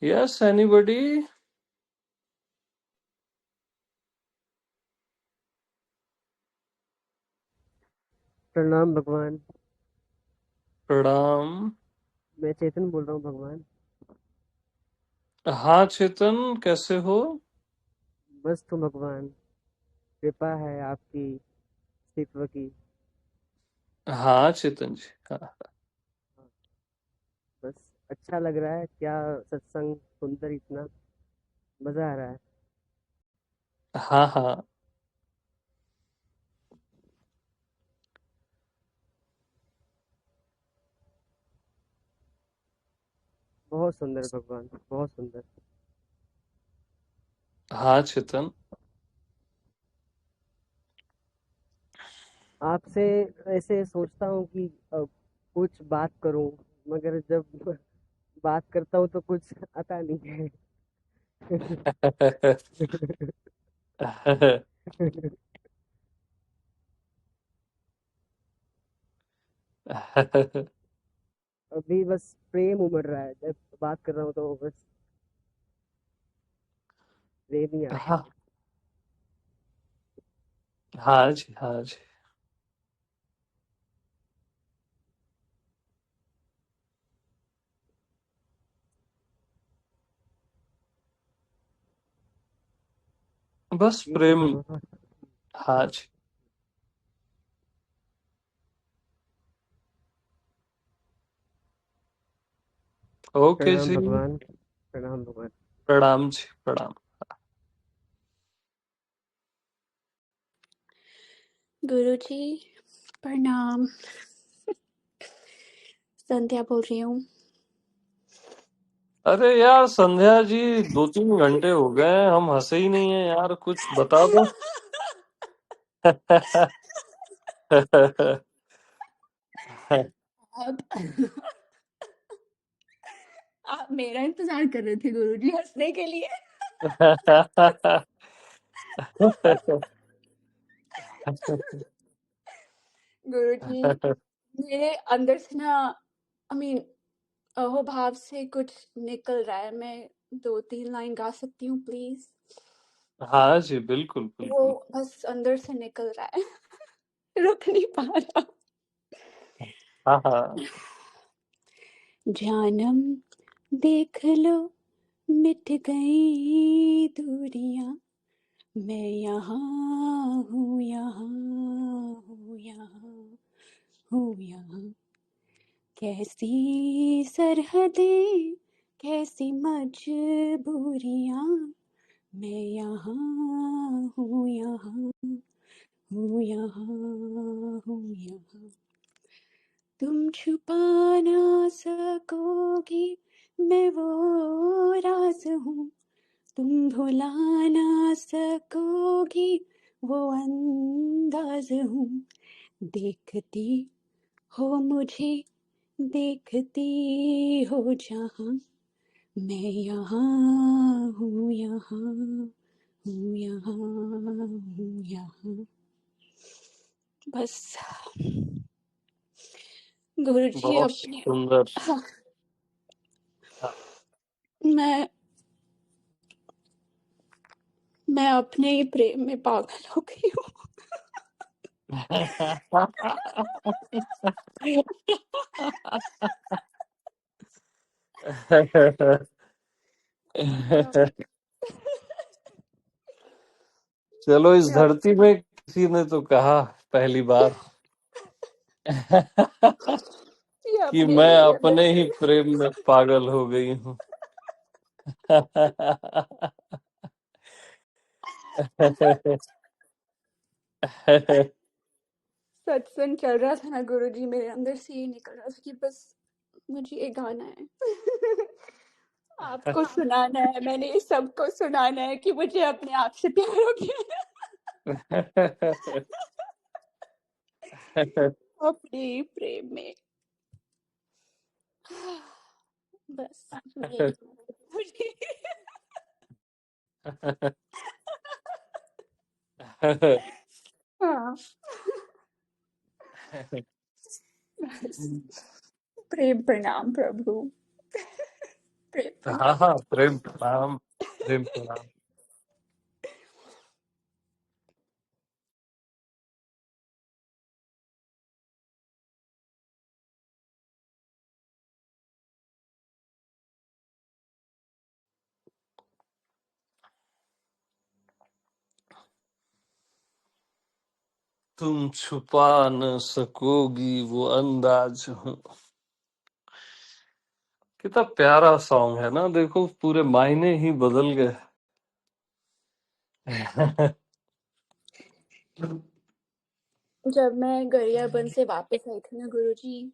Yes, anybody? प्रणाम भगवान। प्रणाम। मैं चेतन बोल रहा हूँ भगवान। हाँ चेतन, कैसे हो? बस तो भगवान, कृपा है आपकी सिर्फ की। हाँ चेतन जी, हाँ। बस अच्छा लग रहा है, क्या सत्संग सुंदर, इतना मजा आ रहा है। हाँ हाँ। बहुत सुंदर भगवान, बहुत सुंदर। हाँ चेतन। आपसे ऐसे सोचता हूँ कि कुछ बात करूं, मगर जब बात करता हूँ तो कुछ आता नहीं है। अभी बस प्रेम उमड़ रहा है, जब बात कर रहा हूँ तो बस प्रेम ही आ रहा है। हाँ हाँ जी, हाँ जी। बस ठीक है प्रेम। भगवान। हाँ जी। ओके प्रणाम जी। भगवान, प्रणाम भगवान। प्रणाम जी, प्रणाम। गुरुजी प्रणाम। संध्या बोल रही हूँ। अरे यार संध्या जी, 2-3 घंटे हो गए, हम हंसे ही नहीं है यार, कुछ बता दो। अब आप मेरा इंतजार कर रहे थे गुरुजी हंसने के लिए। गुरुजी मेरे अंदर से ना, आई मीन अहोभाव से कुछ निकल रहा है। मैं 2-3 लाइन गा सकती हूँ प्लीज? हाँ जी, बिल्कुल वो बिल्कुल। बस अंदर से निकल रहा है, रुक नहीं पा रहा। हाँ हाँ। जानम देख लो मिट गई दूरियां, मैं यहाँ हूँ, यहाँ हूँ, यहाँ हूँ, यहाँ। कैसी सरहदें, कैसी मजबूरियां, मैं यहाँ हूँ, यहाँ हूँ, यहाँ हूँ, यहाँ। तुम छुपा ना सकोगी मैं वो राज हूँ, तुम भुला ना सकोगी वो अंदाज हूँ। देखती हो मुझे, देखती हो जहाँ, मैं यहाँ हूँ, यहाँ हूँ, यहाँ हूँ, यहाँ। बस गुरुजी बहुत अपने, सुंदर। हाँ, हाँ। मैं अपने ही प्रेम में पागल हो गई हूँ। चलो, इस मैं धरती में किसी ने तो कहा पहली बार ये कि अपने मैं लिए अपने ही प्रेम में पागल हो गई हूँ। सत्संग चल रहा था ना गुरुजी, मेरे अंदर से ये निकल रहा था कि बस मुझे ये गाना है। आपको सुनाना है, मैंने ये सबको सुनाना है कि मुझे अपने आप से प्यार हो गया अपने ही प्रेम में। बस यही मुझे हाँ, बस प्रेम प्रणाम प्रभु, प्रेम प्रणाम। हाँ हाँ, प्रेम प्रणाम, प्रेम प्रणाम। तुम छुपा न सकोगी वो अंदाज हूँ। कितना प्यारा सॉन्ग है ना, देखो पूरे मायने ही बदल गए। जब मैं गरियाबंद से वापस आई थी ना गुरुजी,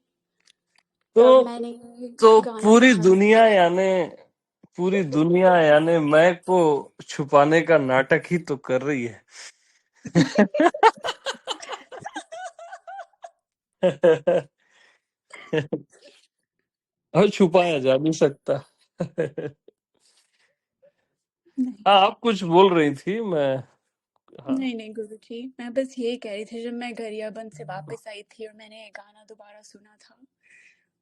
तब तो मैंने ये तो गाना सुना। पूरी दुनिया यानी मैं को छुपाने का नाटक ही तो कर रही है। और छुपाया जा नहीं सकता। नहीं हाँ, आप कुछ बोल रही थी, मैं। हाँ। नहीं नहीं गुरुजी, मैं बस यही कह रही थी, जब मैं गरियाबंद से वापस आई थी और मैंने ये गाना दोबारा सुना था,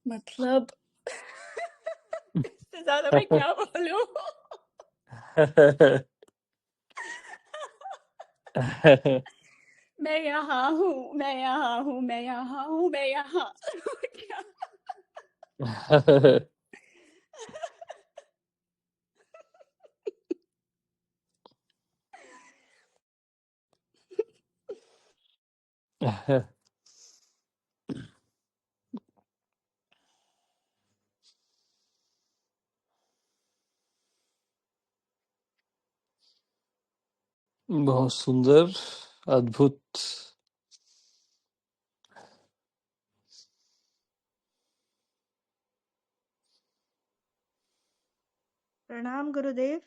मतलब इससे ज्यादा मैं क्या बोलूं। मैं यहाँ हूँ, मैं यहाँ हूँ, मैं यहाँ हूँ, मैं यहाँ। क्या? बहुत सुंदर, अद्भुत। प्रणाम गुरुदेव।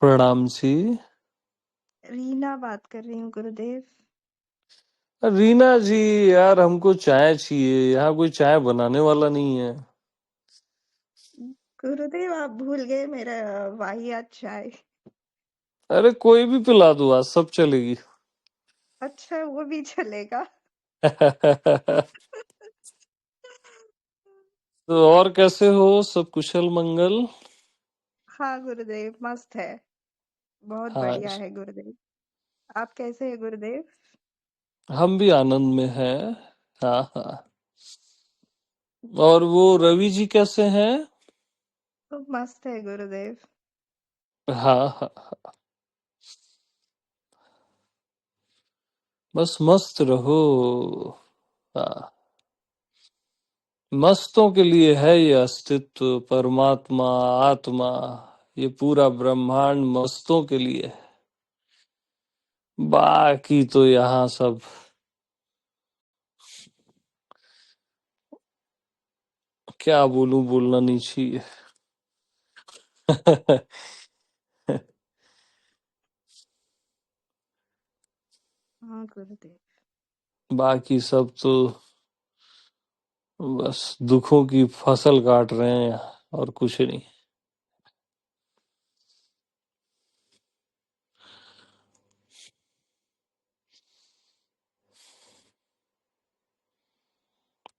प्रणाम जी। रीना बात कर रही हूँ गुरुदेव। रीना जी, यार हमको चाय चाहिए, यहाँ कोई चाय बनाने वाला नहीं है। गुरुदेव आप भूल गए मेरा वाहियात चाय। अरे कोई भी पिला दो, आज सब चलेगी। अच्छा वो भी चलेगा। तो और कैसे हो, सब कुशल मंगल? हाँ गुरुदेव मस्त है, बहुत हाँ, बढ़िया है गुरुदेव। आप कैसे हैं गुरुदेव? हम भी आनंद में हैं। हाँ हाँ। और वो रवि जी कैसे हैं? तो मस्त है गुरुदेव। हाँ हाँ, बस मस्त रहो। हाँ, मस्तों के लिए है ये अस्तित्व, परमात्मा, आत्मा, ये पूरा ब्रह्मांड मस्तों के लिए है। बाकी तो यहाँ सब क्या बोलूं, बोलना नहीं चाहिए। हाँ गुरुदेव। बाकी सब तो बस दुखों की फसल काट रहे हैं और कुछ नहीं।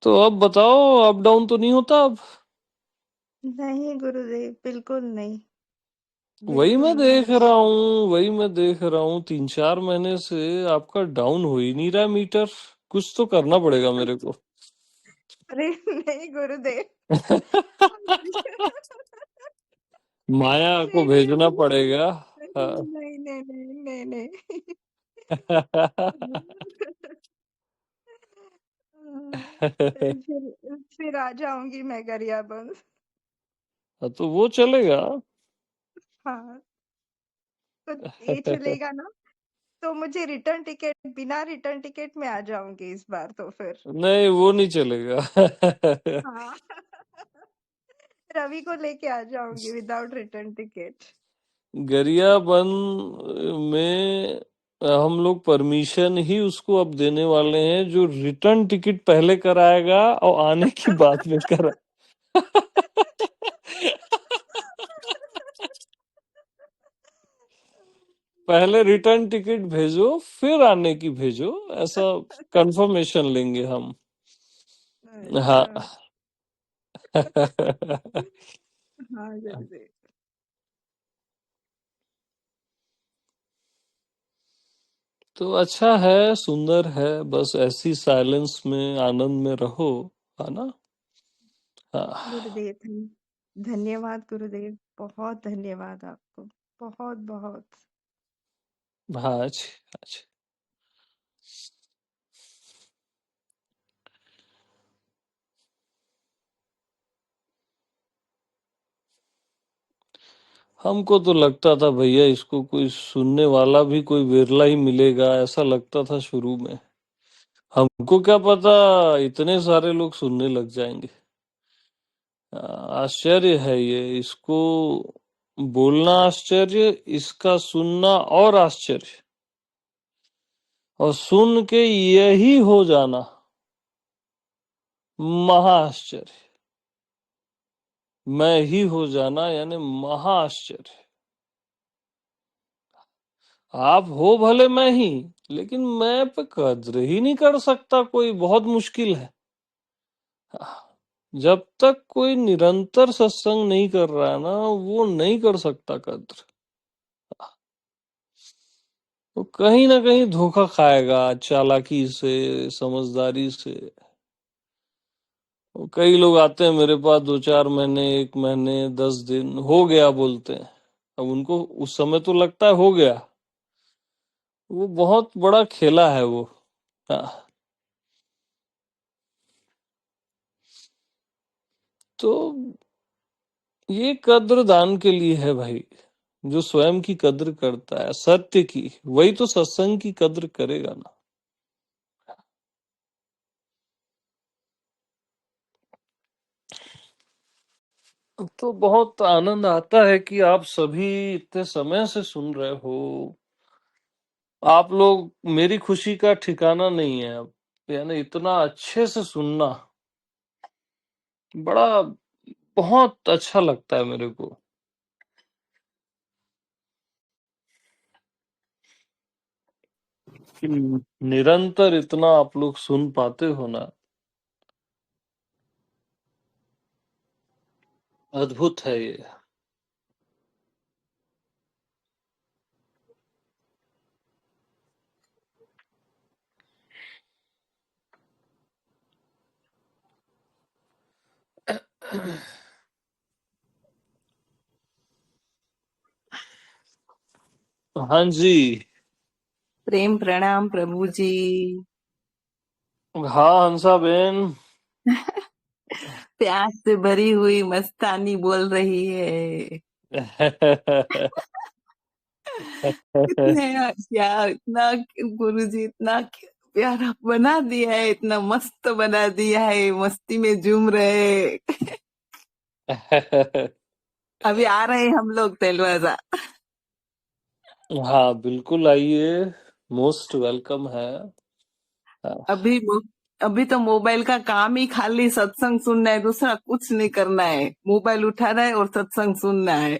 तो अब बताओ, अप डाउन तो नहीं होता अब? नहीं गुरुदेव, बिल्कुल नहीं, वही बिल्कुल मैं नहीं देख होता। रहा हूँ, वही मैं देख रहा हूँ, 3-4 महीने से आपका डाउन हो ही नहीं रहा मीटर। कुछ तो करना पड़ेगा मेरे को। अरे नहीं गुरुदेव। माया को नहीं नहीं भेजना पड़ेगा। हाँ। नहीं नहीं नहीं नहीं नहीं। फिर आ जाऊंगी मैं गरियाबंद। तो वो चलेगा। हाँ, तो ये चलेगा ना, तो मुझे रिटर्न टिकट, बिना रिटर्न टिकट में आ जाऊंगी इस बार तो फिर। नहीं, वो नहीं चलेगा। हाँ। रवि को लेके आ जाऊंगी विदाउट रिटर्न टिकट। गरियाबंद में हम लोग परमिशन ही उसको अब देने वाले हैं जो रिटर्न टिकट पहले कराएगा और आने की बाद में करा। पहले रिटर्न टिकट भेजो, फिर आने की भेजो, ऐसा कंफर्मेशन लेंगे हम। हाँ। अच्छा। हाँ गुरुदेव। तो अच्छा है, सुंदर है, बस ऐसी साइलेंस में आनंद में रहो, है ना? हाँ। गुरुदेव धन्यवाद गुरुदेव, बहुत धन्यवाद आपको, बहुत बहुत। हाँ जी, हाँ जी। हमको तो लगता था भैया इसको कोई सुनने वाला भी कोई विरला ही मिलेगा, ऐसा लगता था शुरू में। हमको क्या पता इतने सारे लोग सुनने लग जाएंगे। आश्चर्य है ये, इसको बोलना आश्चर्य, इसका सुनना और आश्चर्य, और सुन के यही हो जाना महा आश्चर्य। मैं ही हो जाना यानी महा आश्चर्य। आप हो भले मैं ही, लेकिन मैं पे कद्र ही नहीं कर सकता कोई, बहुत मुश्किल है। जब तक कोई निरंतर सत्संग नहीं कर रहा है ना, वो नहीं कर सकता कद्र। तो कहीं ना कहीं धोखा खाएगा, चालाकी से, समझदारी से। और कई लोग आते हैं मेरे पास 2-4 महीने, 1 महीने, 10 दिन हो गया बोलते हैं। अब उनको उस समय तो लगता है हो गया, वो बहुत बड़ा खेला है वो। हाँ। तो ये कद्र दान के लिए है भाई। जो स्वयं की कद्र करता है सत्य की, वही तो सत्संग की कद्र करेगा ना। तो बहुत आनंद आता है कि आप सभी इतने समय से सुन रहे हो। आप लोग, मेरी खुशी का ठिकाना नहीं है अब, यानी इतना अच्छे से सुनना बड़ा, बहुत अच्छा लगता है मेरे को। कि निरंतर इतना आप लोग सुन पाते हो ना, अद्भुत है ये। हाँ जी। प्रेम प्रणाम प्रभु जी। हाँ हंसा बहन। प्यास से भरी हुई मस्तानी बोल रही है। कितने क्या इतना गुरु जी, इतना प्यारा बना दिया है, इतना मस्त बना दिया है, मस्ती में झूम रहे। अभी आ रहे हैं हम लोग तेलवाजा। हाँ बिल्कुल आइए, मोस्ट वेलकम है। अभी अभी तो मोबाइल का काम ही खाली सत्संग सुनना है, दूसरा कुछ नहीं करना है। मोबाइल उठाना है और सत्संग सुनना है।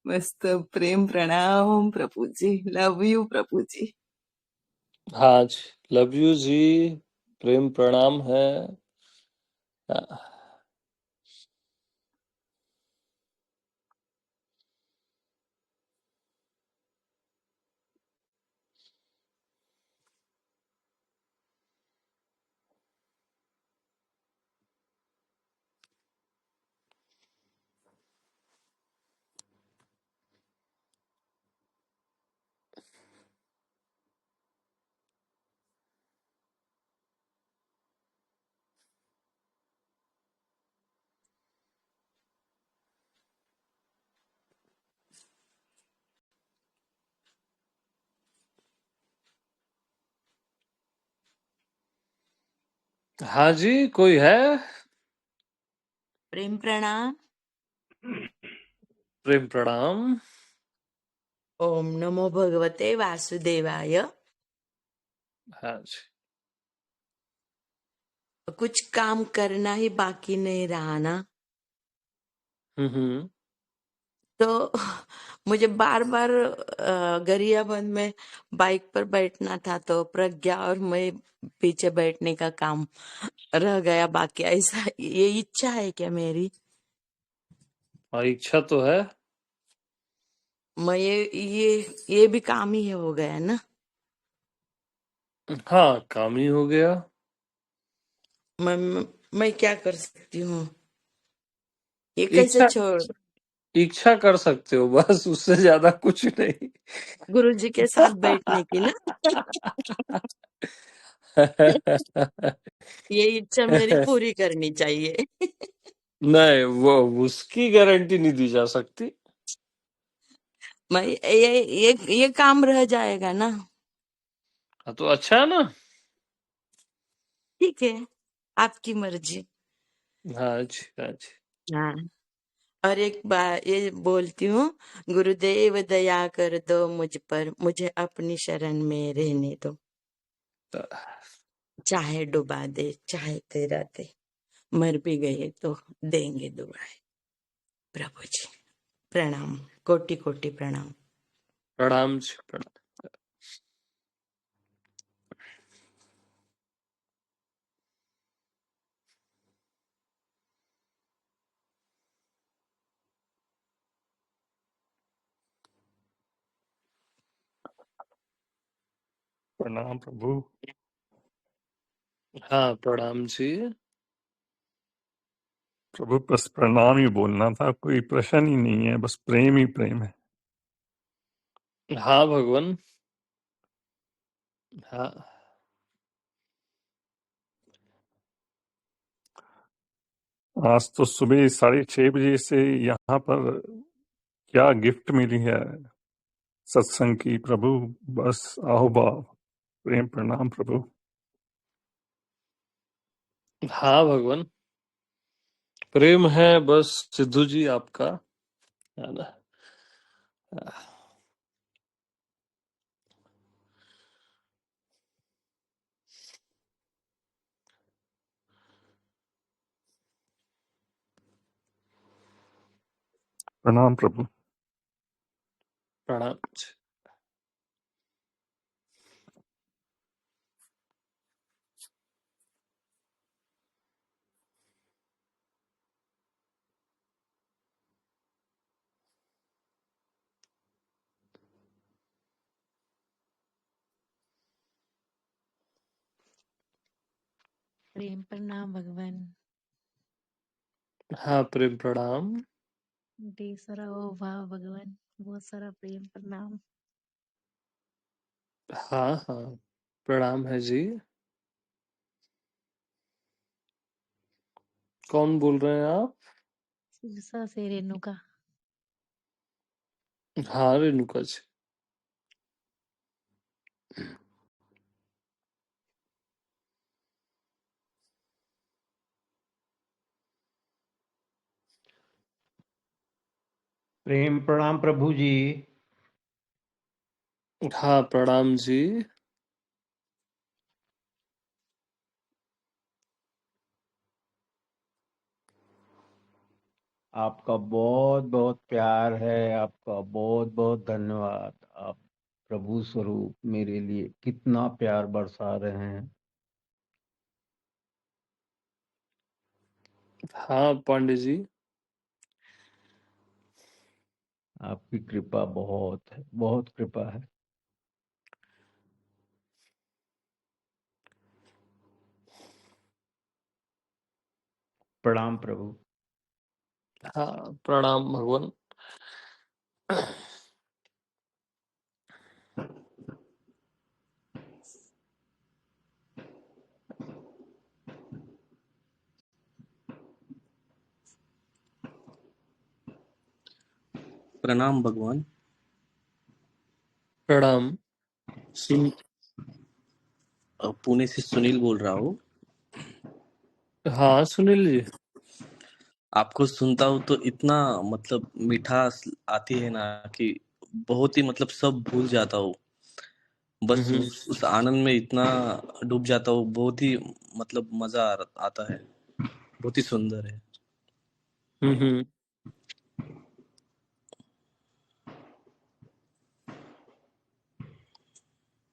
मस्त। प्रेम प्रणाम प्रभु जी, लव यू प्रभु जी। हाँ जी, लव यू जी, प्रेम प्रणाम है। हाँ जी, कोई है? प्रेम प्रणाम। प्रेम प्रणाम। ओम नमो भगवते वासुदेवाय। हाँ जी। कुछ काम करना ही बाकी नहीं रहा ना, हम्म। तो मुझे बार बार गरियाबंद में बाइक पर बैठना था, तो प्रज्ञा और मैं पीछे बैठने का काम रह गया बाकी। ऐसा ये इच्छा है क्या मेरी? हाँ, इच्छा तो है। मैं ये भी काम ही हो गया ना। हाँ, काम ही हो गया। मैं क्या कर सकती हूँ? ये कैसे इच्छा छोड़? इच्छा कर सकते हो, बस उससे ज्यादा कुछ नहीं। गुरुजी के साथ बैठने की ना। ये इच्छा मेरी पूरी करनी चाहिए। नहीं, वो उसकी गारंटी नहीं दी जा सकती। मैं ये काम रह जाएगा ना। हाँ, तो अच्छा है ना। ठीक है, आपकी मर्जी। हाँ जी, हाँ जी। हाँ, और एक बार ये बोलती हूँ, गुरुदेव दया कर दो मुझ पर, मुझे अपनी शरण में रहने दो। चाहे डुबा दे चाहे तेरा दे, मर भी गए तो देंगे दुआएं। प्रभु जी प्रणाम, कोटि कोटि प्रणाम। प्रणाम जी, प्रणाम। प्रणाम प्रभु। हाँ, प्रणाम जी। प्रभु बस प्रणाम ही बोलना था, कोई प्रश्न ही नहीं है, बस प्रेम ही प्रेम है। हाँ भगवान। हाँ। आज तो सुबह 6:30 से यहाँ पर क्या गिफ्ट मिली है सत्संग की प्रभु। बस आओ भाव, प्रेम प्रणाम प्रभु। हाँ भगवान, प्रेम है बस सिद्धू जी आपका, है ना। प्रणाम प्रभु। प्रणाम जी। प्रेम प्रणाम भगवान। हाँ, प्रेम प्रणाम। ढेर सारा ओ भाव भगवान, बहुत सारा प्रेम प्रणाम। हाँ हाँ, प्रणाम है जी। कौन बोल रहे हैं आप? सिरसा से रेणुका। हाँ रेणुका जी। प्रेम प्रणाम प्रभु जी। हाँ प्रणाम जी। आपका बहुत बहुत प्यार है, आपका बहुत बहुत धन्यवाद। आप प्रभु स्वरूप मेरे लिए कितना प्यार बरसा रहे हैं। हाँ पांडे जी। आपकी कृपा बहुत है, बहुत कृपा है। प्रणाम प्रभु। हाँ प्रणाम भगवान। प्रणाम भगवान। प्रणाम। सुन पुणे से सुनील बोल रहा हूँ। हाँ सुनील जी। आपको सुनता हूँ तो इतना मतलब मिठास आती है ना कि बहुत ही मतलब सब भूल जाता हूँ। बस हम्म उस आनंद में इतना डूब जाता हूँ। बहुत ही मतलब मजा आता है। बहुत ही सुंदर है। हम्म।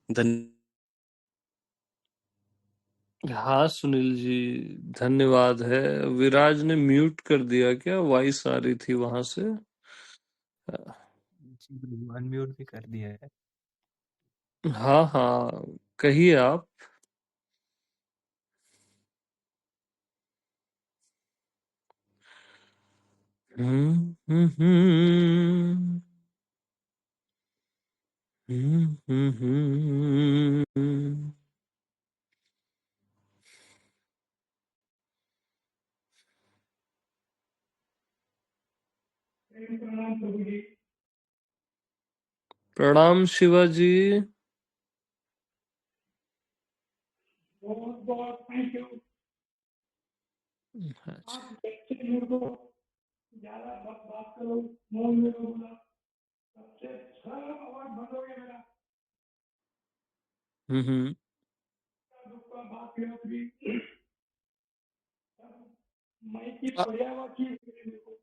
धन्य हाँ सुनील जी धन्यवाद है। विराज ने म्यूट कर दिया क्या? वॉइस आ रही थी वहां से। जी प्रभु, अनम्यूट भी कर दिया है। हाँ हाँ कहिए आप। हम्म हम्म हम्म हम्म। प्रणाम शिवाजी। बहुत बहुत थैंक यू। अच्छा। आप जैसे मेरे को ज्यादा बात करो, मौन में बोला, सबसे सब आवाज बंद हो गया मेरा। हम्म। दुख का बात है अपनी, मैं की अ- पर्यावरण मेरे को।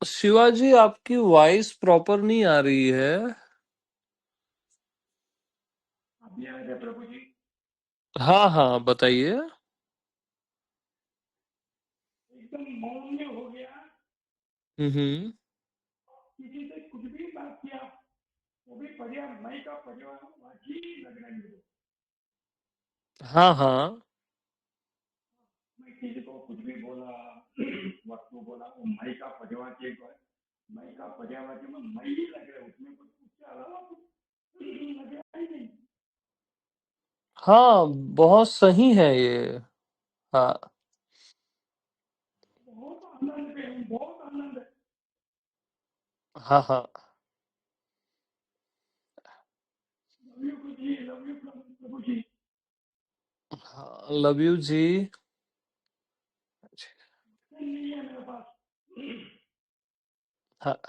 शिवाजी आपकी वॉइस प्रॉपर नहीं आ रही है। अभी आ गए प्रभु जी। हाँ हाँ बताइए। एकदम मौन में हो गया। हम्म। किसी से कुछ भी बात किया, वो भी पर्यावरण मई का पर्यावरणवाची लग रहा है मेरे को। हाँ हाँ। मैं किसी को कुछ भी बोला, वस्तु बोला, वो मई का पर्यावरण है। मई का पर्यावरण में मई ही लग रहा है, उसमें कुछ उसके अलावा कुछ लग रहा ही नहीं। हाँ बहुत सही है ये। हाँ बहुत आनंद पे हूँ, बहुत आनंद है। हाँ हाँ। लव यू प्रभु जी, लव यू प्रभु जी। हाँ लव यू जी। नहीं है मेरे पास। हाँ।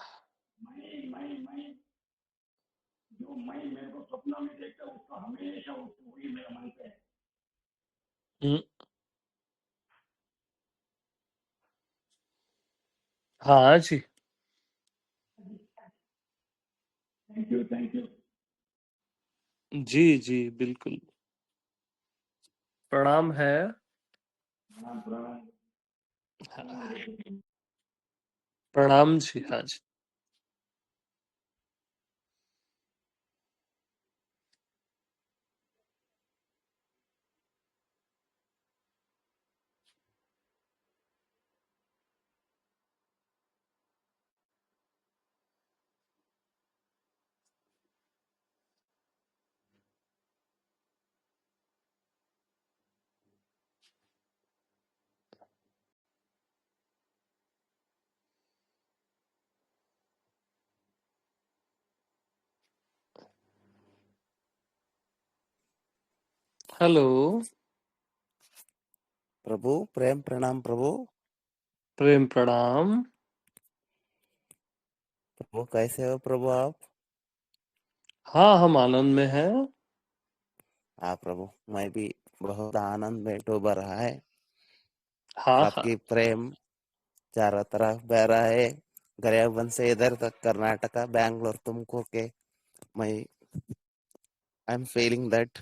मैं जो मैं मेरे को सपना में देखता हूँ, उसका हमेशा वही मेरा मन पे है। हम्म, हाँ जी। Thank you, thank you. जी जी बिल्कुल। प्रणाम है। प्रणाम प्रणाम। प्रणाम जी। हाँ जी। हेलो प्रभु प्रेम प्रणाम प्रभु। प्रेम प्रणाम। प्रभु कैसे हो प्रभु आप? हाँ, हम आनंद में हैं। हाँ प्रभु, मैं भी बहुत आनंद में डूब रहा है। हाँ हाँ आपकी प्रेम चारों तरफ बह रहा है, गरियाबंद से इधर तक, कर्नाटका, बैंगलोर, तुमको के। मैं आई एम फीलिंग दैट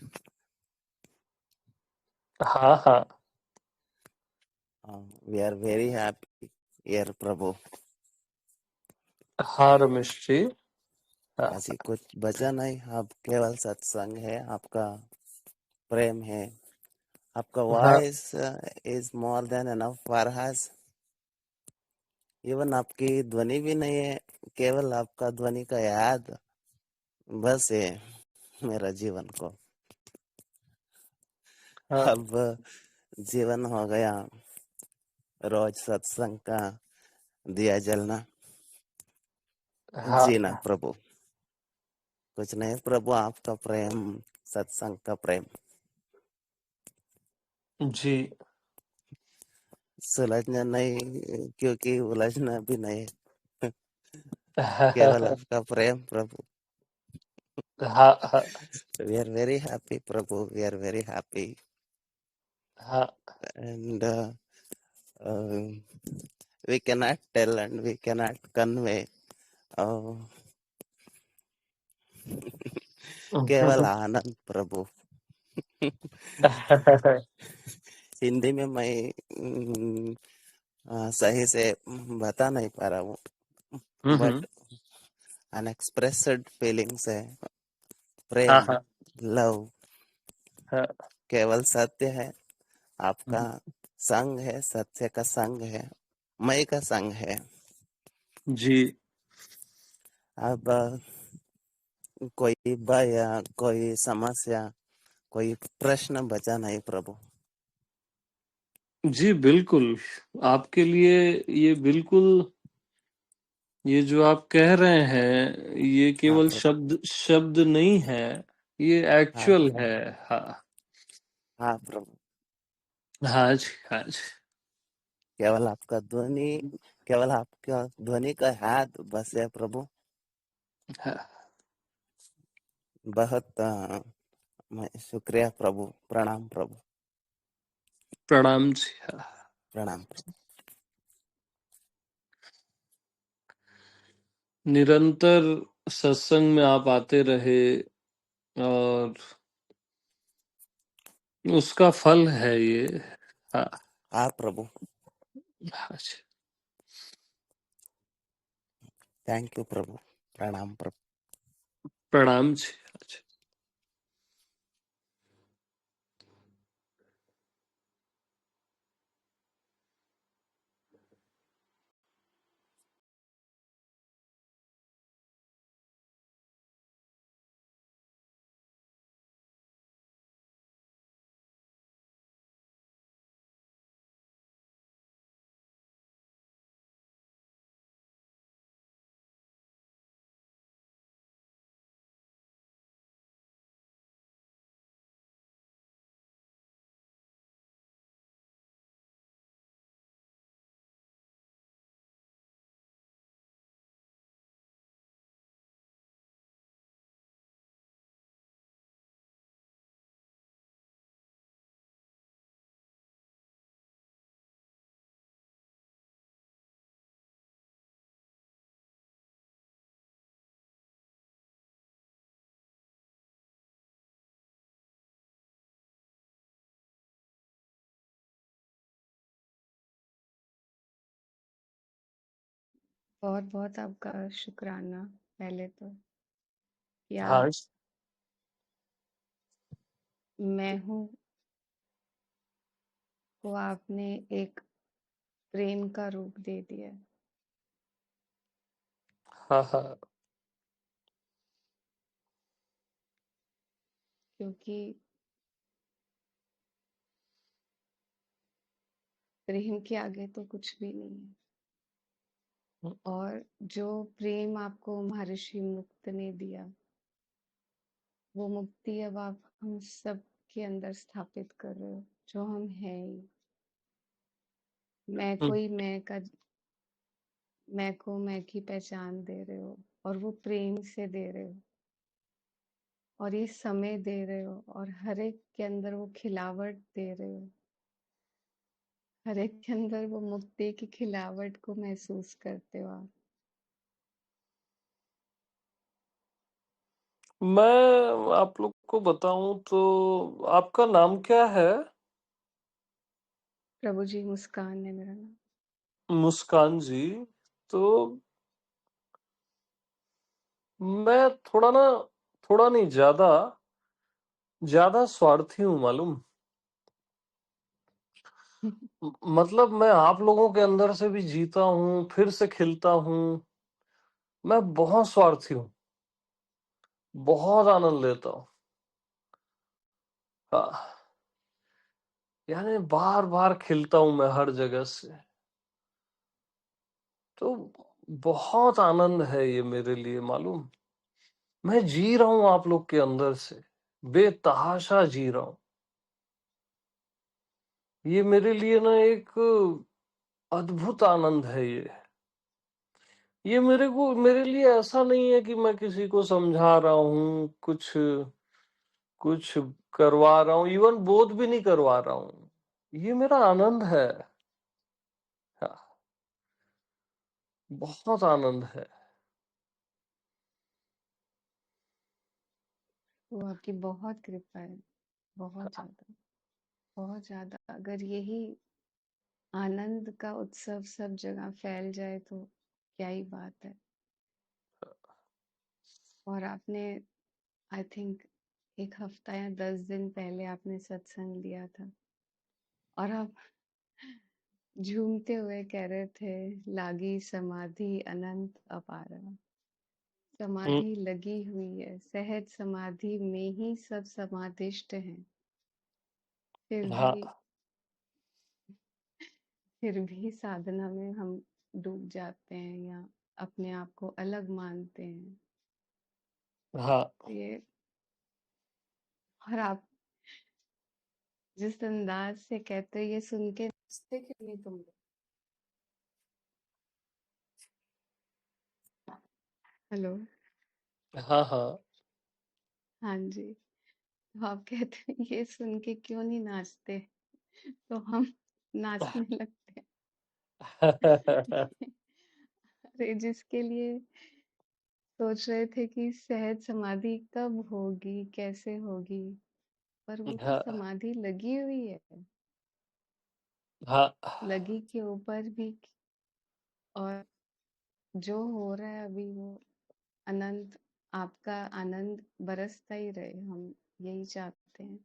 हाँ हाँ वी आर वेरी हैप्पी यार प्रभु। हाँ रमेश जी। हाँ ऐसी कुछ बचा नहीं, आप केवल सत्संग है, आपका प्रेम है, आपका हाँ voice is more than enough for us. Even आपकी ध्वनि भी नहीं है, केवल आपका ध्वनि का याद बस है मेरा जीवन को। हाँ अब जीवन हो गया रोज सत्संग का दिया जलना, हाँ जीना प्रभु। कुछ नहीं प्रभु, आपका प्रेम, सत्संग का प्रेम। जी। सुलझना नहीं, क्योंकि उलझना भी नहीं, केवल हाँ आपका प्रेम प्रभु। हाँ वी आर वेरी हैप्पी प्रभु, वी आर वेरी हैप्पी। हाँ and we cannot tell and we cannot convey केवल आनंद प्रभु। हिंदी में मैं सही से बता नहीं पा रहा हूँ, बट अनएक्सप्रेस्ड फीलिंग्स है, हाँ प्रेम, हाँ लव, हाँ केवल सत्य है, आपका संग है, सत्य का संग है, मई का संग है। जी। अब कोई भय, कोई समस्या, कोई प्रश्न बचा नहीं प्रभु। जी बिल्कुल, आपके लिए ये बिल्कुल, ये जो आप कह रहे हैं ये हाँ केवल प्रभु, शब्द शब्द नहीं है, ये हाँ एक्चुअल प्रभु, है। हाँ हाँ प्रभु। हाँ जी हाँ जी। केवल आपका ध्वनि, केवल आपका ध्वनि का हाथ बस है प्रभु। हाँ, बहुत मैं शुक्रिया प्रभु, प्रणाम प्रभु, प्रणाम जी। हाँ। प्रणाम प्रभु। निरंतर सत्संग में आप आते रहे और उसका फल है ये। हाँ हाँ प्रभु, हाँ जी। थैंक यू प्रभु, प्रणाम प्रभु। प्रणाम जी। हाँ जी। बहुत बहुत आपका शुक्राना पहले तो कि आप हाँ जी। मैं हूँ को आपने एक प्रेम का रूप दे दिया, हाँ हाँ क्योंकि प्रेम के आगे तो कुछ भी नहीं है। और जो प्रेम आपको महर्षि मुक्त ने दिया, वो मुक्ति अब आप हम सब ही अंदर स्थापित कर रहे हो, जो हम है ही। मैं को ही मैं को मैं की पहचान दे रहे हो, और वो प्रेम से दे रहे हो, और ये समय दे रहे हो, और हर एक के अंदर वो खिलावट दे रहे हो, हर एक के अंदर वो मुक्ति की खिलावट को महसूस करते हो आप। मैं आप लोग को बताऊं तो आपका नाम क्या है? प्रभु जी, मुस्कान है मेरा नाम। मुस्कान जी। तो मैं थोड़ा नहीं, ज्यादा स्वार्थी हूँ मालूम। मतलब मैं आप लोगों के अंदर से भी जीता हूँ, फिर से खिलता हूँ। मैं बहुत स्वार्थी हूँ, बहुत आनंद लेता हूँ। हाँ, यानी बार बार खिलता हूँ मैं हर जगह से। तो बहुत आनंद है ये मेरे लिए मालूम। मैं जी रहा हूँ आप लोग के अंदर से, बेतहाशा जी रहा हूँ। ये मेरे लिए ना एक अद्भुत आनंद है ये मेरे लिए ऐसा नहीं है कि मैं किसी को समझा रहा हूँ, कुछ कुछ करवा रहा हूँ, इवन बोध भी नहीं करवा रहा हूँ। ये मेरा आनंद है। हाँ, बहुत आनंद है। वो आपकी बहुत कृपा है, बहुत ज्यादा, बहुत ज्यादा। अगर यही आनंद का उत्सव सब जगह फैल जाए तो क्या ही बात है। और आपने, आई थिंक, 1 हफ्ता या 10 दिन पहले आपने सत्संग लिया था, और आप झूमते हुए कह रहे थे, लागी समाधि अनंत अपार। समाधि लगी हुई है, सहज समाधि में ही सब समाधिष्ट हैं। फिर हाँ, भी साधना में हम डूब जाते हैं या अपने आप को अलग मानते हैं। हाँ, ये, और आप जिस अंदाज से कहते हो, ये सुन के हंसते क्यों नहीं तुम लोग? हेलो। हाँ, हाँ। हाँ जी। तो आप कहते हो ये सुन के क्यों नहीं नाचते, तो हम नाचने लगते हैं। अरे, जिसके लिए सोच रहे थे कि सहज समाधि कब होगी, कैसे होगी, पर वो तो हाँ, समाधि लगी हुई है। हाँ, लगी के ऊपर भी, और जो हो रहा है अभी वो अनंत, आपका आनंद बरसता ही रहे। हम यही चाहते हैं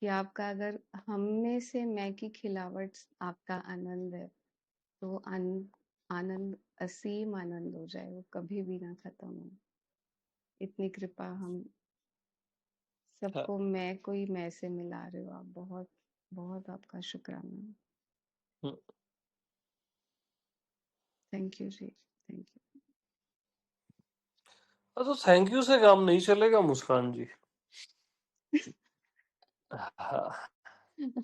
कि आपका, अगर हम में से मैं की खिलावट आपका आनंद है, तो आनंद असीम आनंद हो जाए, वो कभी भी ना खत्म हो। इतनी कृपा हम हाँ। सबको मैं को ही मैं से मिला रहे हो आप। बहुत बहुत आपका शुक्राना। थैंक यू जी, थैंक तो थैंक यू से काम नहीं चलेगा मुस्कान जी। हाँ, यू।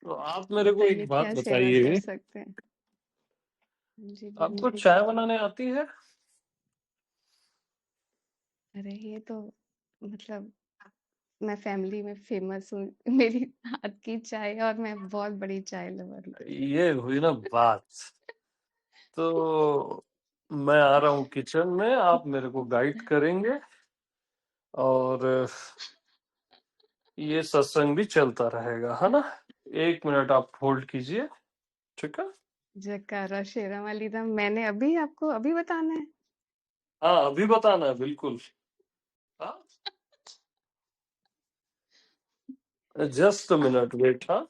तो आप मेरे को एक बताइए, बात क्या सेवा कर बताइए, सकते हैं? जी आपको बोलिए। चाय बनाने आती है? अरे, ये तो मतलब मैं फैमिली में फेमस हूँ। मेरी हाथ की चाय, और मैं बहुत बड़ी चाय लवर हूँ। ये हुई ना बात। तो मैं आ रहा हूँ किचन में, आप मेरे को गाइड करेंगे, और ये सत्संग भी चलता रहेगा, है ना? 1 मिनट आप होल्ड कीजिए, ठीक है? जयकारा शेरा वाली दा, मैंने अभी आपको अभी बताना है? हाँ, अभी बताना है, बिल्कुल। हाँ, जस्ट अ मिनट वेट। हाँ,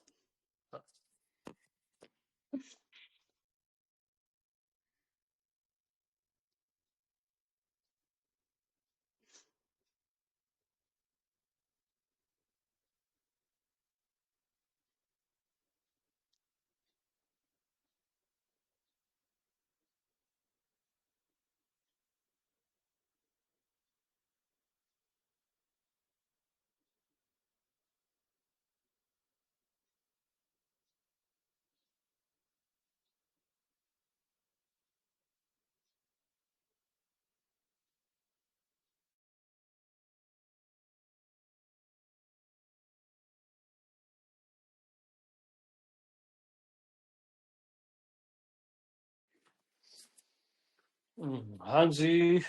हाँ जी।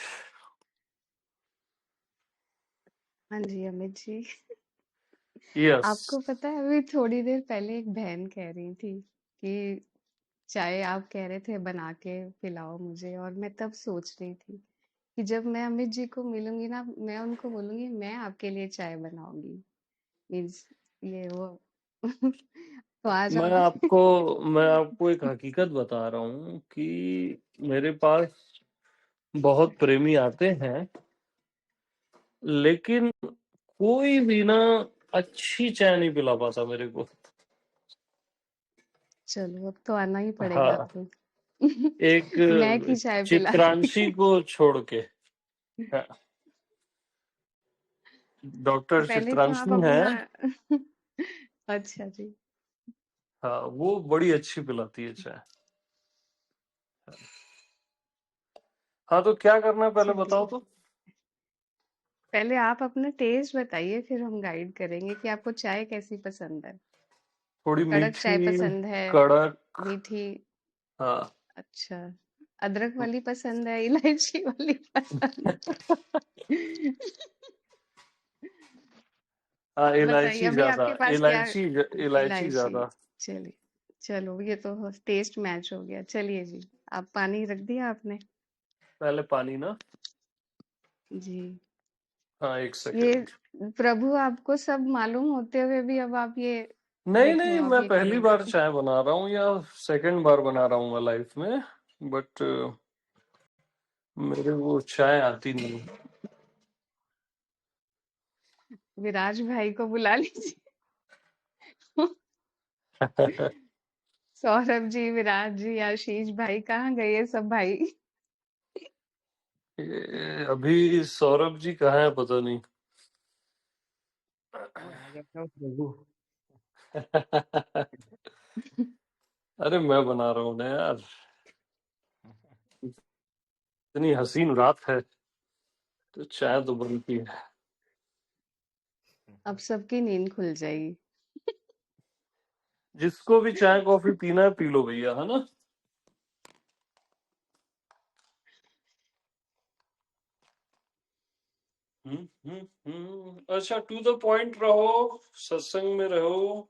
हाँ जी, अमित जी। यस। आपको पता है अभी थोड़ी देर पहले एक बहन कह रही थी कि चाय आप कह रहे थे बना के पिलाओ मुझे, और मैं तब सोच रही थी कि जब मैं अमित जी को मिलूंगी ना, मैं उनको बोलूंगी मैं आपके लिए चाय बनाऊंगी। मीन्स ये वो तो आ मैं जाओगे? आपको एक हकीकत बता रहा हूँ कि मेरे पास बहुत प्रेमी आते हैं, लेकिन कोई भी ना अच्छी चाय नहीं पिला पाता मेरे को। चलो अब तो आना ही पड़ेगा हाँ, आपको। एक मैं की चाय पिला चित्रांशी देंगे। को छोड़ के। हाँ, डॉक्टर पहले तो आप चित्रांशी है। अपना अच्छा जी। हाँ, वो बड़ी अच्छी पिलाती है चाय। हाँ, तो क्या करना है पहले बताओ चलिए, तो। पहले आप अपना टेस्ट बताइए, फिर हम गाइड करेंगे कि आपको चाय कैसी पसंद है। थोड़ी कड़क चाय मीठी, पसंद है, कड़क। मीठी? हाँ। अच्छा, अदरक वाली पसंद है, इलायची वाली पसंद है? हाँ, बताइए इलायची अभी ज्यादा, आपके पास क्या? इलायची इलायची। ज्यादा। चलिए, चलो ये तो टेस्ट मैच हो गया। चलिए जी, आप पानी रख दिया आपने? पहले पानी ना। जी। हाँ, एक ये सेकंड। प्रभु आपको सब मालूम होते हुए भी अब आप ये नहीं नहीं, देखो, अब मैं ये पहली करेंगे। बार चाय बना रहा हूँ या सेकंड बार बना रहा हूँ लाइफ में, बट मेरे वो चाय आती नहीं। विराज भाई को बुला लीजिए। सौरभ जी, विराज जी, आशीष भाई, कहाँ गए ये सब भाई? अभी सौरभ जी कहाँ है पता नहीं। मैं आ जाता हूँ प्रभु। अरे मैं बना रहा हूँ ना यार, इतनी हसीन रात है तो चाय तो बनती है। अब सबकी नींद खुल जाएगी। जिसको भी चाय कॉफी पीना है पी लो भैया, है ना। अच्छा, टू द पॉइंट रहो, सत्संग में रहो।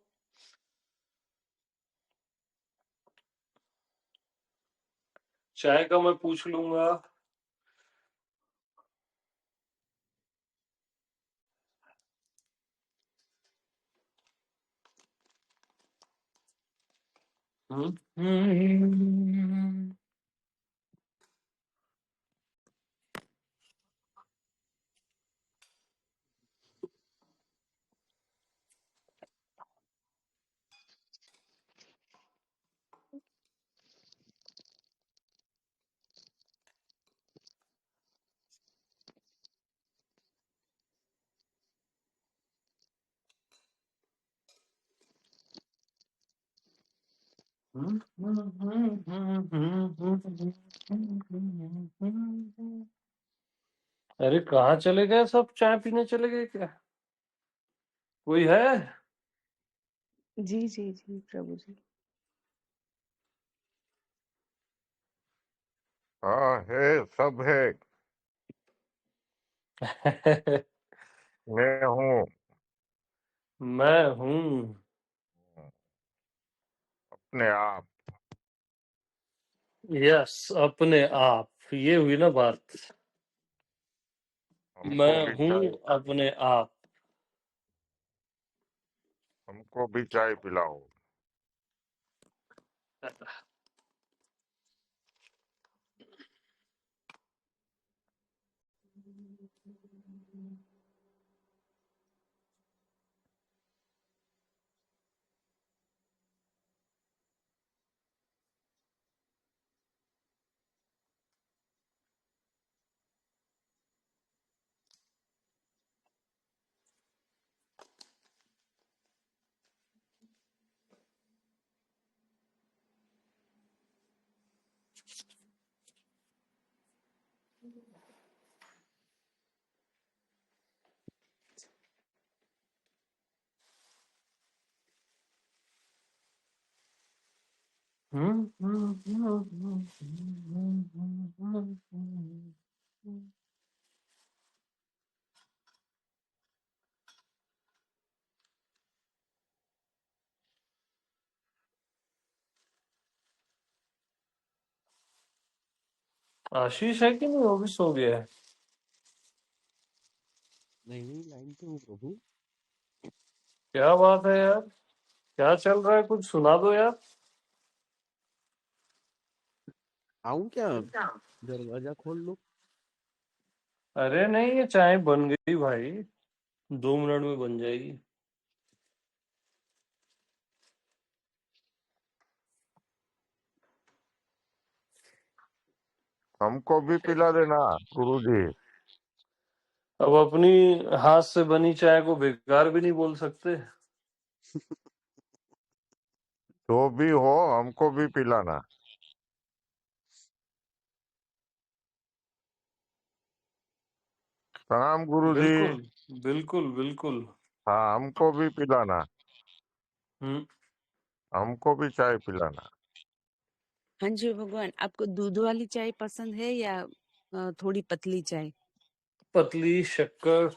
चाय का मैं पूछ लूंगा। अरे कहाँ चले गए सब, चाय पीने चले गए क्या? कोई है? जी जी जी प्रभु जी। हाँ है, सब है। मैं हूँ। मैं हूँ। अपने आप। यस, अपने आप, ये हुई ना बात। हमको मैं भी हूँ चाय, अपने आप। हमको भी चाय पिलाओ। आशीष है कि नहीं, वो भी सो गया है? नहीं लाइन पे हूँ प्रभु। क्या बात है यार, क्या चल रहा है, कुछ सुना दो यार। आऊं क्या? दरवाजा खोल लो। अरे नहीं, ये चाय बन गई भाई, 2 मिनट में बन जाएगी। हमको भी पिला देना गुरुजी। अब अपनी हाथ से बनी चाय को बेकार भी नहीं बोल सकते। जो भी हो हमको भी पिलाना। प्रणाम गुरुजी। बिल्कुल बिल्कुल बिल्कुल। हाँ हमको भी पिलाना, हम्म, हमको भी चाय पिलाना। हाँ जी भगवान, आपको दूध वाली चाय पसंद है या थोड़ी पतली चाय? पतली, शक्कर,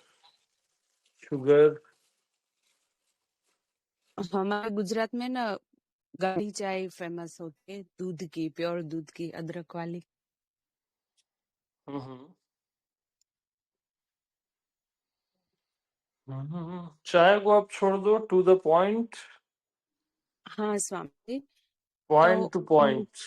शुगर। हमारे गुजरात में ना गाढ़ी चाय फेमस होती है, दूध की, प्योर दूध की, अदरक वाली। चाय को आप छोड़ दो, टू द पॉइंट, हाँ स्वामी जी। पॉइंट तो टू पॉइंट।